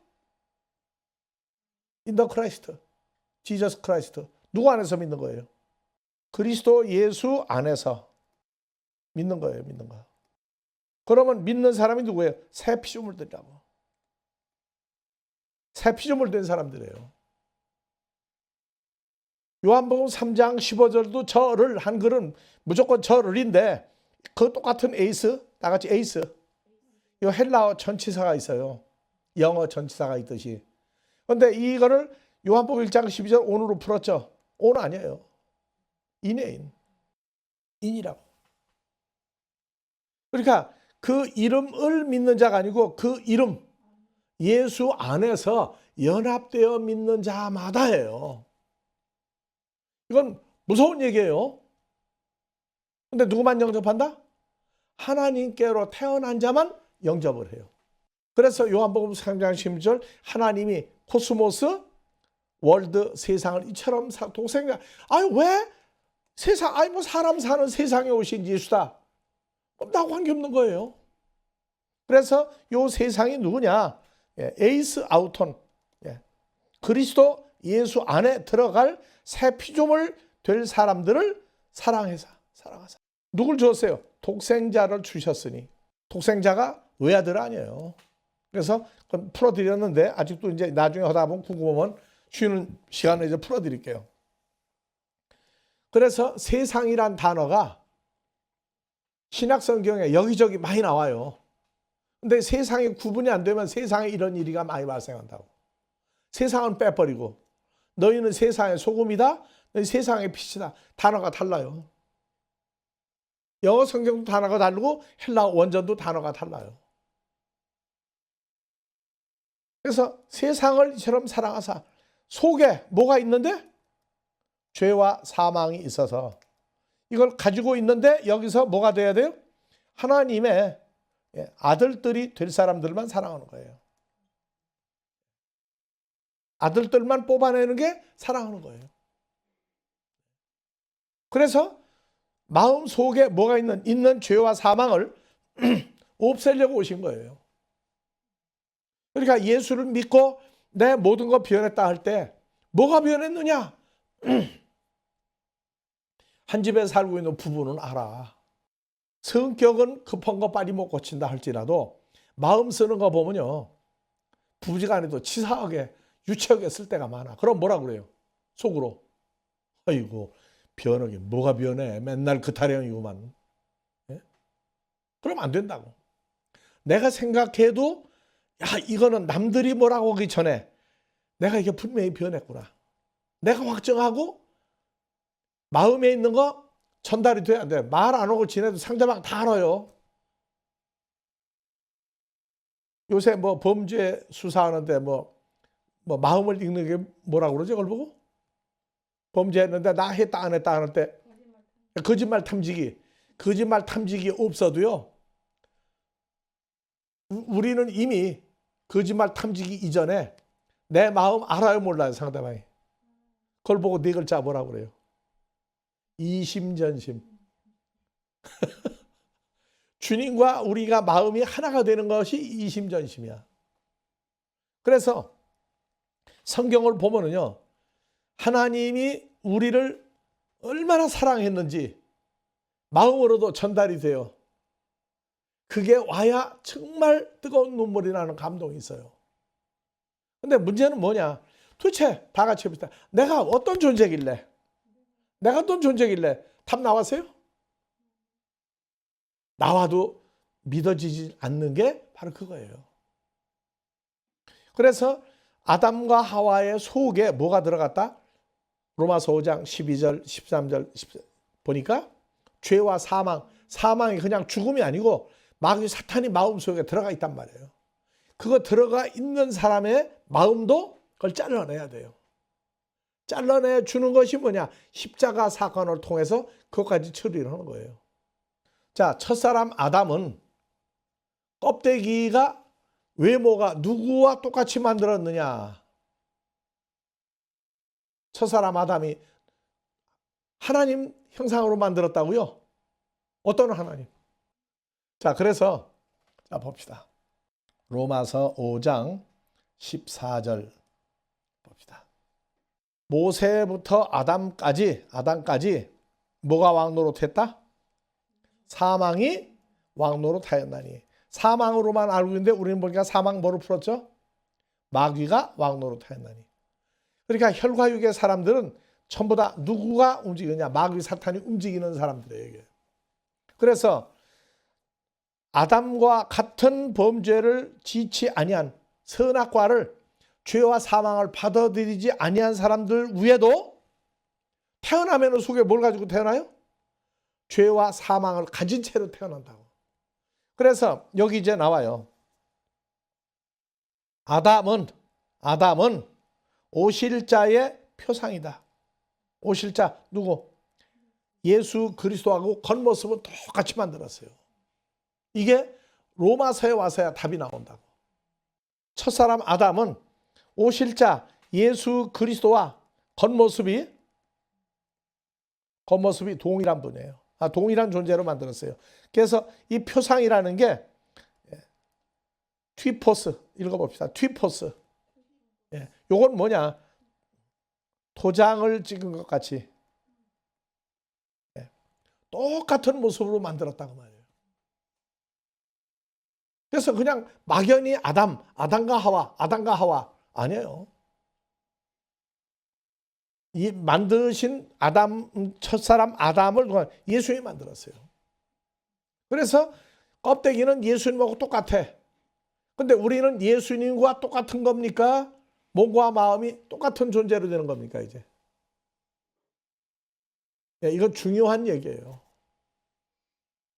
in the Christ, Jesus Christ. 누구 안에서 믿는 거예요? 그리스도 예수 안에서 믿는 거예요. 믿는 거. 그러면 믿는 사람이 누구예요? 새 피조물들이라고. 새 피조물 된 사람들이에요. 요한복음 3장 15절도 저를 한글은 무조건 저를인데 그 똑같은 에이스, 다 같이 에이스. 이 헬라어 전치사가 있어요. 영어 전치사가 있듯이. 그런데 이거를 요한복음 1장 12절 온으로 풀었죠. 온 아니에요. 인이에요. 인이라고. 그러니까 그 이름을 믿는 자가 아니고 그 이름 예수 안에서 연합되어 믿는 자마다예요. 이건 무서운 얘기예요. 근데 누구만 영접한다? 하나님께로 태어난 자만 영접을 해요. 그래서 요한복음 3장 16절 하나님이 코스모스 월드 세상을 이처럼 독생자 왜 세상 뭐 사람 사는 세상에 오신 예수다. 나하고 관계없는 거예요. 그래서 요 세상이 누구냐? 에이스 아우톤. 그리스도 예수 안에 들어갈 새 피조물 될 사람들을 사랑하사. 누굴 주었어요? 독생자를 주셨으니. 독생자가 외아들 아니에요. 그래서 풀어드렸는데 아직도 이제 나중에 하다 보면 궁금하면 쉬는 시간에 이제 풀어드릴게요. 그래서 세상이란 단어가 신약 성경에 여기저기 많이 나와요. 근데 세상이 구분이 안 되면 세상에 이런 일이 많이 발생한다고. 세상은 빼버리고 너희는 세상의 소금이다. 너희 세상의 빛이다. 단어가 달라요. 영어 성경도 단어가 다르고 헬라 원전도 단어가 달라요. 그래서 세상을 이처럼 사랑하사 속에 뭐가 있는데? 죄와 사망이 있어서 이걸 가지고 있는데 여기서 뭐가 돼야 돼요? 하나님의 아들들이 될 사람들만 사랑하는 거예요. 아들들만 뽑아내는 게 사랑하는 거예요. 그래서 마음 속에 뭐가 있는 죄와 사망을 없애려고 오신 거예요. 그러니까 예수를 믿고 내 모든 거 변했다 할 때 뭐가 변했느냐? 한 집에 살고 있는 부부는 알아. 성격은 급한 거 빨리 못 고친다 할지라도 마음 쓰는 거 보면요. 부지간에도 치사하게 유치하게 쓸 때가 많아. 그럼 뭐라 그래요? 속으로. 아이고 변하게 뭐가 변해. 맨날 그 타령이구만. 예? 그럼 안 된다고. 내가 생각해도 이거는 남들이 뭐라고 하기 전에 내가 이게 분명히 변했구나. 내가 확정하고 마음에 있는 거 전달이 돼야 돼. 말 안 하고 지내도 상대방 다 알아요. 요새 뭐 범죄 수사하는데 뭐 마음을 읽는 게 뭐라고 그러죠? 그걸 보고? 범죄했는데 나 했다 안 했다 할 때 거짓말 탐지기 없어도요. 우리는 이미 거짓말 탐지기 이전에 내 마음 알아요 몰라요 상대방이. 그걸 보고 네 글자 뭐라고 그래요? 이심전심. 주님과 우리가 마음이 하나가 되는 것이 이심전심이야. 그래서 성경을 보면은요. 하나님이 우리를 얼마나 사랑했는지 마음으로도 전달이 돼요. 그게 와야 정말 뜨거운 눈물이 나는 감동이 있어요. 근데 문제는 뭐냐? 도대체 다 같이 해봅시다. 내가 어떤 존재길래? 답 나왔어요? 나와도 믿어지지 않는 게 바로 그거예요. 그래서 아담과 하와의 속에 뭐가 들어갔다? 로마서 5장 12절 13절 보니까 죄와 사망이 그냥 죽음이 아니고 마귀 사탄이 마음속에 들어가 있단 말이에요. 그거 들어가 있는 사람의 마음도 그걸 잘라내야 돼요. 잘라내 주는 것이 뭐냐? 십자가 사건을 통해서 그것까지 처리를 하는 거예요. 자, 첫사람 아담은 껍데기가 외모가 누구와 똑같이 만들었느냐? 첫사람 아담이 하나님 형상으로 만들었다고요? 어떤 하나님? 자, 그래서 봅시다. 로마서 5장 14절 봅시다. 모세부터 아담까지 뭐가 왕노릇했다? 사망이 왕노릇하였나니. 사망으로만 알고 있는데 우리는 보니까 사망 뭐로 풀었죠? 마귀가 왕노릇하였나니. 그러니까 혈과육의 사람들은 전부 다 누구가 움직이느냐? 마귀 사탄이 움직이는 사람들이에요. 그래서 아담과 같은 범죄를 지지 아니한 선악과를 죄와 사망을 받아들이지 아니한 사람들 위에도 태어나면 속에 뭘 가지고 태어나요? 죄와 사망을 가진 채로 태어난다고. 그래서 여기 이제 나와요. 아담은 오실 자의 표상이다. 오실 자 누구? 예수 그리스도하고 겉모습은 똑같이 만들었어요. 이게 로마서에 와서야 답이 나온다고. 첫사람 아담은 오실 자 예수 그리스도와 겉모습이 동일한 분이에요. 동일한 존재로 만들었어요. 그래서 이 표상이라는 게 튀포스, 읽어봅시다. 튀포스. 요건 뭐냐? 도장을 찍은 것 같이 똑같은 모습으로 만들었다고 말이에요. 그래서 그냥 막연히 아담과 하와 아니에요. 이 만드신 첫사람 아담을 예수님이 만들었어요. 그래서 껍데기는 예수님하고 똑같아. 근데 우리는 예수님과 똑같은 겁니까? 몸과 마음이 똑같은 존재로 되는 겁니까, 이제? 이건 중요한 얘기예요.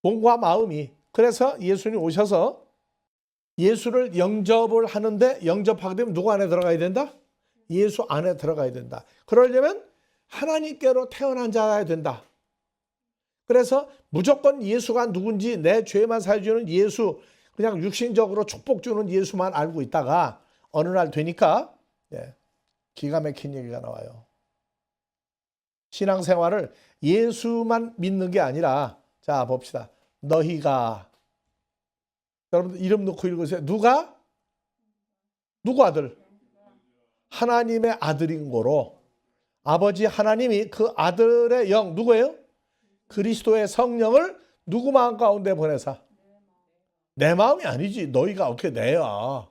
몸과 마음이. 그래서 예수님이 오셔서 예수를 영접을 하는데 영접하게 되면 누구 안에 들어가야 된다? 예수 안에 들어가야 된다. 그러려면 하나님께로 태어난 자여야 된다. 그래서 무조건 예수가 누군지 내 죄만 사해주는 예수, 그냥 육신적으로 축복 주는 예수만 알고 있다가 어느 날 되니까 기가 막힌 얘기가 나와요. 신앙생활을 예수만 믿는 게 아니라, 자 봅시다. 너희가, 여러분들 이름 넣고 읽으세요. 누구 아들? 하나님의 아들인 거로 아버지 하나님이 그 아들의 영, 누구예요? 그리스도의 성령을 누구 마음 가운데 보내사? 내 마음이 아니지. 너희가 어떻게 내야?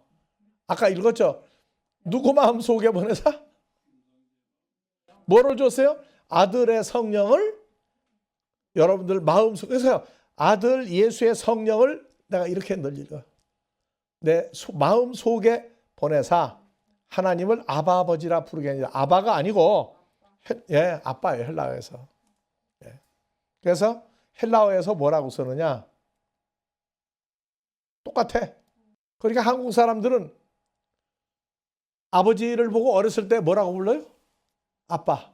아까 읽었죠? 누구 마음 속에 보내사? 뭐를 줬어요? 아들의 성령을 여러분들 마음 속에서 아들 예수의 성령을 내가 이렇게 늘리고 내 마음 속에 보내사 하나님을 아바 아버지라 부르게 아니라 아바가 아니고 아빠예요. 헬라어에서. 그래서 헬라어에서 뭐라고 쓰느냐? 똑같아. 그러니까 한국 사람들은 아버지를 보고 어렸을 때 뭐라고 불러요? 아빠.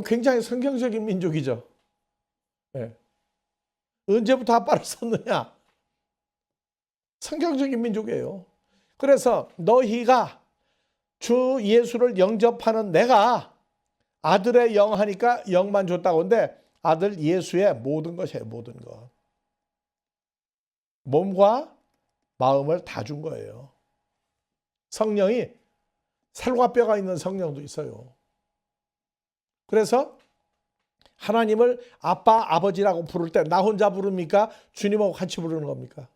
굉장히 성경적인 민족이죠. 언제부터 아빠를 썼느냐? 성경적인 민족이에요. 그래서 너희가 주 예수를 영접하는 내가 아들의 영 하니까 영만 줬다고 하는데 아들 예수의 모든 것이에요. 모든 것. 몸과 마음을 다 준 거예요. 성령이 살과 뼈가 있는 성령도 있어요. 그래서 하나님을 아빠, 아버지라고 부를 때 나 혼자 부릅니까? 주님하고 같이 부르는 겁니까?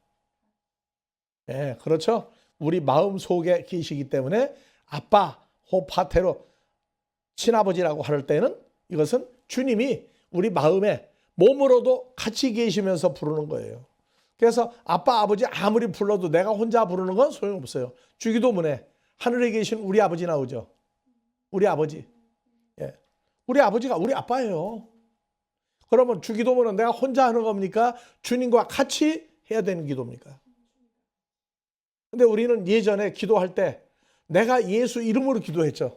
네, 그렇죠. 우리 마음 속에 계시기 때문에 아빠, 호파테로 친아버지라고 할 때는 이것은 주님이 우리 마음에 몸으로도 같이 계시면서 부르는 거예요. 그래서 아빠, 아버지 아무리 불러도 내가 혼자 부르는 건 소용없어요. 주기도문에 하늘에 계신 우리 아버지 나오죠. 우리 아버지. 우리 아버지가 우리 아빠예요. 그러면 주기도문은 내가 혼자 하는 겁니까? 주님과 같이 해야 되는 기도입니까? 근데 우리는 예전에 기도할 때 내가 예수 이름으로 기도했죠.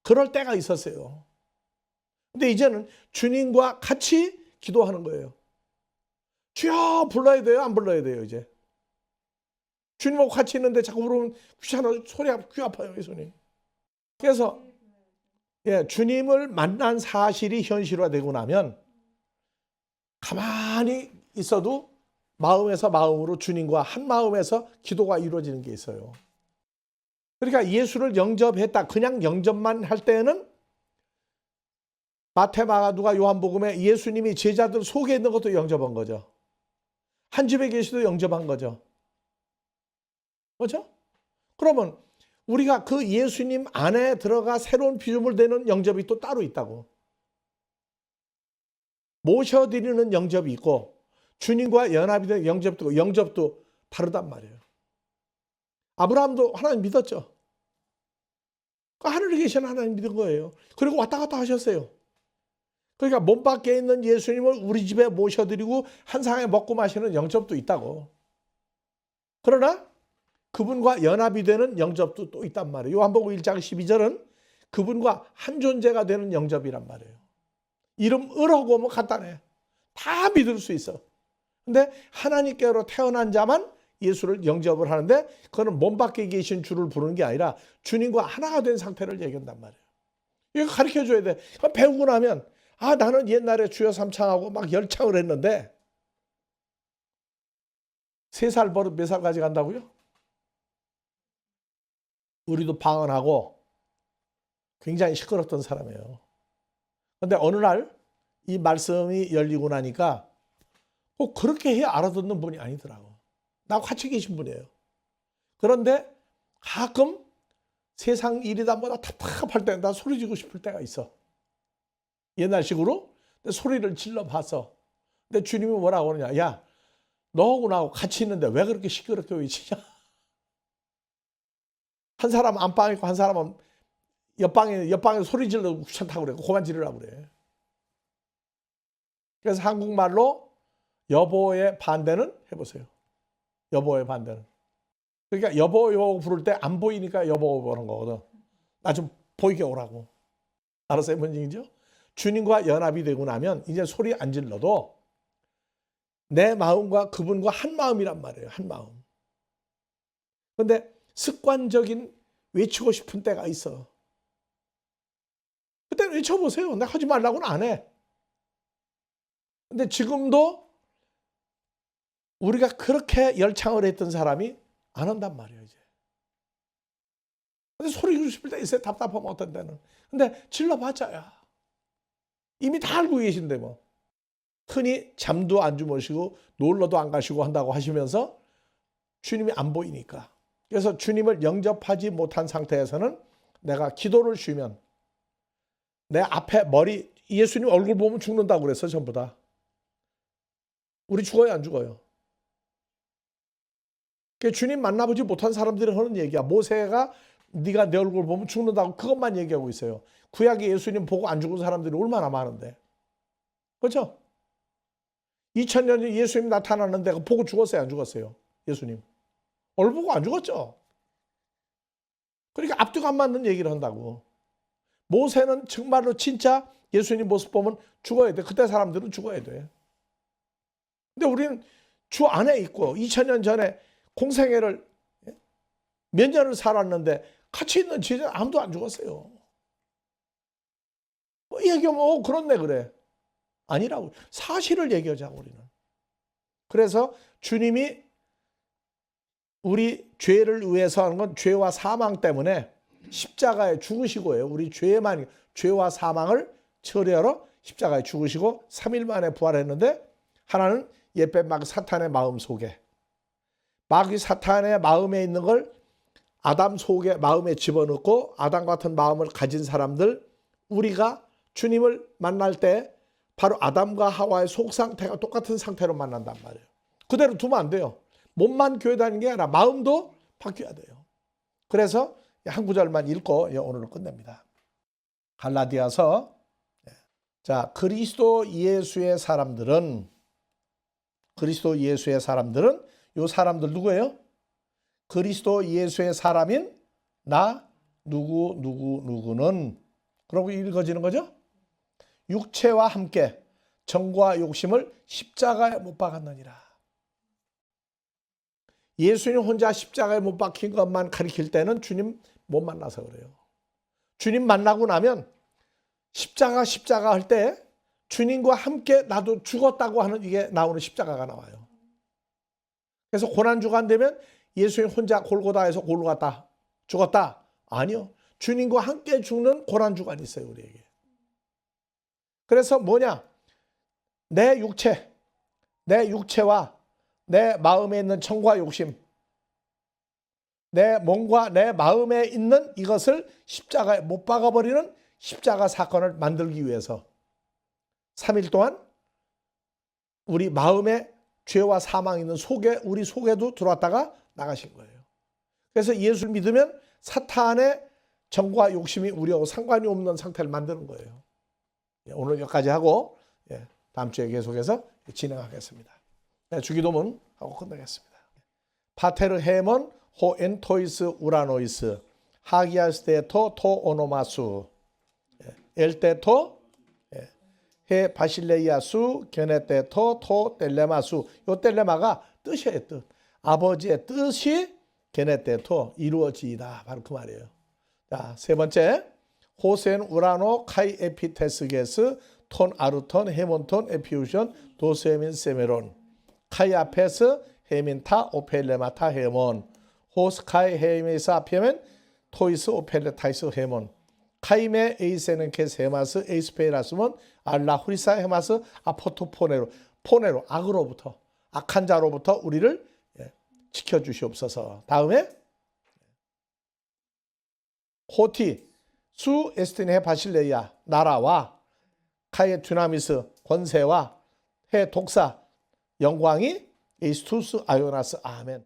그럴 때가 있었어요. 근데 이제는 주님과 같이 기도하는 거예요. 주여 불러야 돼요? 안 불러야 돼요? 이제 주님하고 같이 있는데 자꾸 부르면 귀찮아. 소리가 귀 아파요. 이 손이. 그래서 주님을 만난 사실이 현실화되고 나면 가만히 있어도 마음에서 마음으로 주님과 한 마음에서 기도가 이루어지는 게 있어요. 그러니까 예수를 영접했다. 그냥 영접만 할 때는 마태, 마가, 누가, 요한복음에 예수님이 제자들 속에 있는 것도 영접한 거죠. 한 집에 계시도 영접한 거죠. 그렇죠? 그러면 우리가 그 예수님 안에 들어가 새로운 피조물 되는 영접이 또 따로 있다고. 모셔드리는 영접이 있고 주님과 연합이 되는 영접도 다르단 말이에요. 아브라함도 하나님 믿었죠. 하늘에 계신 하나님 믿은 거예요. 그리고 왔다 갔다 하셨어요. 그러니까 몸 밖에 있는 예수님을 우리 집에 모셔드리고 한 상에 먹고 마시는 영접도 있다고. 그러나 그분과 연합이 되는 영접도 또 있단 말이에요. 요한복음 1장 12절은 그분과 한 존재가 되는 영접이란 말이에요. 이름 을하고 뭐 간단해. 다 믿을 수 있어. 근데 하나님께로 태어난 자만 예수를 영접을 하는데 그거는 몸 밖에 계신 주를 부르는 게 아니라 주님과 하나가 된 상태를 얘기한단 말이에요. 이거 가르쳐줘야 돼. 배우고 나면 나는 옛날에 주여 삼창하고 막 열창을 했는데 3살 버릇 몇 살까지 간다고요? 우리도 방언하고 굉장히 시끄럽던 사람이에요. 근데 어느 날 이 말씀이 열리고 나니까 꼭 그렇게 해야 알아듣는 분이 아니더라고. 나하고 같이 계신 분이에요. 그런데 가끔 세상 일이다 뭐다 답답할 때 나 소리 지르고 싶을 때가 있어. 옛날식으로 소리를 질러봐서. 근데 주님이 뭐라고 그러냐. 야, 너하고 나하고 같이 있는데 왜 그렇게 시끄럽게 외치냐. 한 사람은 안방에 있고 한 사람은 옆방에 소리 질러도 귀찮다고 그래. 그만 지르라고 그래. 그래서 한국말로 여보의 반대는 해보세요. 여보의 반대는. 그러니까 여보 부를 때 안 보이니까 여보 보는 거거든. 나 좀 보이게 오라고. 알았어요? 뭔 얘기죠? 주님과 연합이 되고 나면 이제 소리 안 질러도 내 마음과 그분과 한 마음이란 말이에요. 한 마음. 그런데 습관적인 외치고 싶은 때가 있어. 그때 외쳐보세요. 내가 하지 말라고는 안 해. 근데 지금도 우리가 그렇게 열창을 했던 사람이 안 한단 말이에요, 이제. 근데 소리 지르고 싶을 때 있어요. 답답하면 어떤 때는. 근데 질러봤자야. 이미 다 알고 계신데 뭐. 흔히 잠도 안 주무시고 놀러도 안 가시고 한다고 하시면서 주님이 안 보이니까. 그래서 주님을 영접하지 못한 상태에서는 내가 기도를 쉬면 내 앞에 예수님 얼굴 보면 죽는다고 그랬어, 전부 다. 우리 죽어요, 안 죽어요? 주님 만나보지 못한 사람들이 하는 얘기야. 모세가 네가 내 얼굴 보면 죽는다고 그것만 얘기하고 있어요. 구약에 예수님 보고 안 죽은 사람들이 얼마나 많은데. 그렇죠? 2000년 전 예수님 나타났는데 보고 죽었어요, 안 죽었어요? 예수님. 얼굴 보고 안 죽었죠? 그러니까 앞뒤가 안 맞는 얘기를 한다고. 모세는 정말로 진짜 예수님 모습 보면 죽어야 돼. 그때 사람들은 죽어야 돼. 근데 우리는 주 안에 있고 2000년 전에 공생애를 몇 년을 살았는데 같이 있는 제자 아무도 안 죽었어요. 뭐 얘기하면 그렇네 그래. 아니라고. 사실을 얘기하자고 우리는. 그래서 주님이 우리 죄를 위해서 하는 건 죄와 사망 때문에 십자가에 죽으시고요. 우리 죄와 사망을 처리하러 십자가에 죽으시고 3일 만에 부활했는데 하나는 옛뱀 마귀 사탄의 마음 속에 마귀 사탄의 마음에 있는 걸 아담 속에 마음에 집어넣고 아담 같은 마음을 가진 사람들 우리가 주님을 만날 때 바로 아담과 하와의 속 상태가 똑같은 상태로 만난단 말이에요. 그대로 두면 안 돼요. 몸만 교회 다니는 게 아니라 마음도 바뀌어야 돼요. 그래서 한 구절만 읽고 오늘은 끝냅니다. 갈라디아서 자 그리스도 예수의 사람들은 요 사람들 누구예요? 그리스도 예수의 사람인 나 누구는 그러고 읽어지는 거죠? 육체와 함께 정과 욕심을 십자가에 못 박았느니라. 예수님 혼자 십자가에 못 박힌 것만 가리킬 때는 주님 못 만나서 그래요. 주님 만나고 나면 십자가 할 때 주님과 함께 나도 죽었다고 하는 이게 나오는 십자가가 나와요. 그래서 고난주간 되면 예수님 혼자 골고다에서 골고다 죽었다. 아니요. 주님과 함께 죽는 고난주간이 있어요, 우리에게. 그래서 뭐냐? 내 육체와 내 마음에 있는 청과 욕심, 내 몸과 내 마음에 있는 이것을 십자가에 못 박아버리는 십자가 사건을 만들기 위해서 3일 동안 우리 마음에 죄와 사망이 있는 우리 속에도 들어왔다가 나가신 거예요. 그래서 예수를 믿으면 사탄의 정과 욕심이 우리하고 상관이 없는 상태를 만드는 거예요. 오늘 여기까지 하고 다음 주에 계속해서 진행하겠습니다. 주기도문 하고 끝내겠습니다. 파테르 헤몬 호 엔토이스 우라노이스 하기아스테토 토 오노마수 엘테토 해 바실레이아수 게네테토 토 텔레마수. 요 텔레마가 뜻이에요. 뜻. 아버지의 뜻이 게네테토 이루어지이다. 바로 그 말이에요. 자, 세 번째 호센 우라노 카이 에피테스게스 톤 아르톤 헤몬톤 에피우션 도세민 세메론 카이 아페스 헤민타 오펠레마타 헤몬 호스카이 헤이메스 아피멘 토이스 오펠레타이스 헤몬 카이메 에이세는 케스 헤마스 에이스페이라스몬 알라 후리사 헤마스 아포토포네로 포네로 악으로부터 악한 자로부터 우리를 지켜주시옵소서. 다음에 호티 수 에스티네 바실레이아 나라와 카이에 듀나미스 권세와 해 독사 영광이 에이스투스 아요나스 아멘.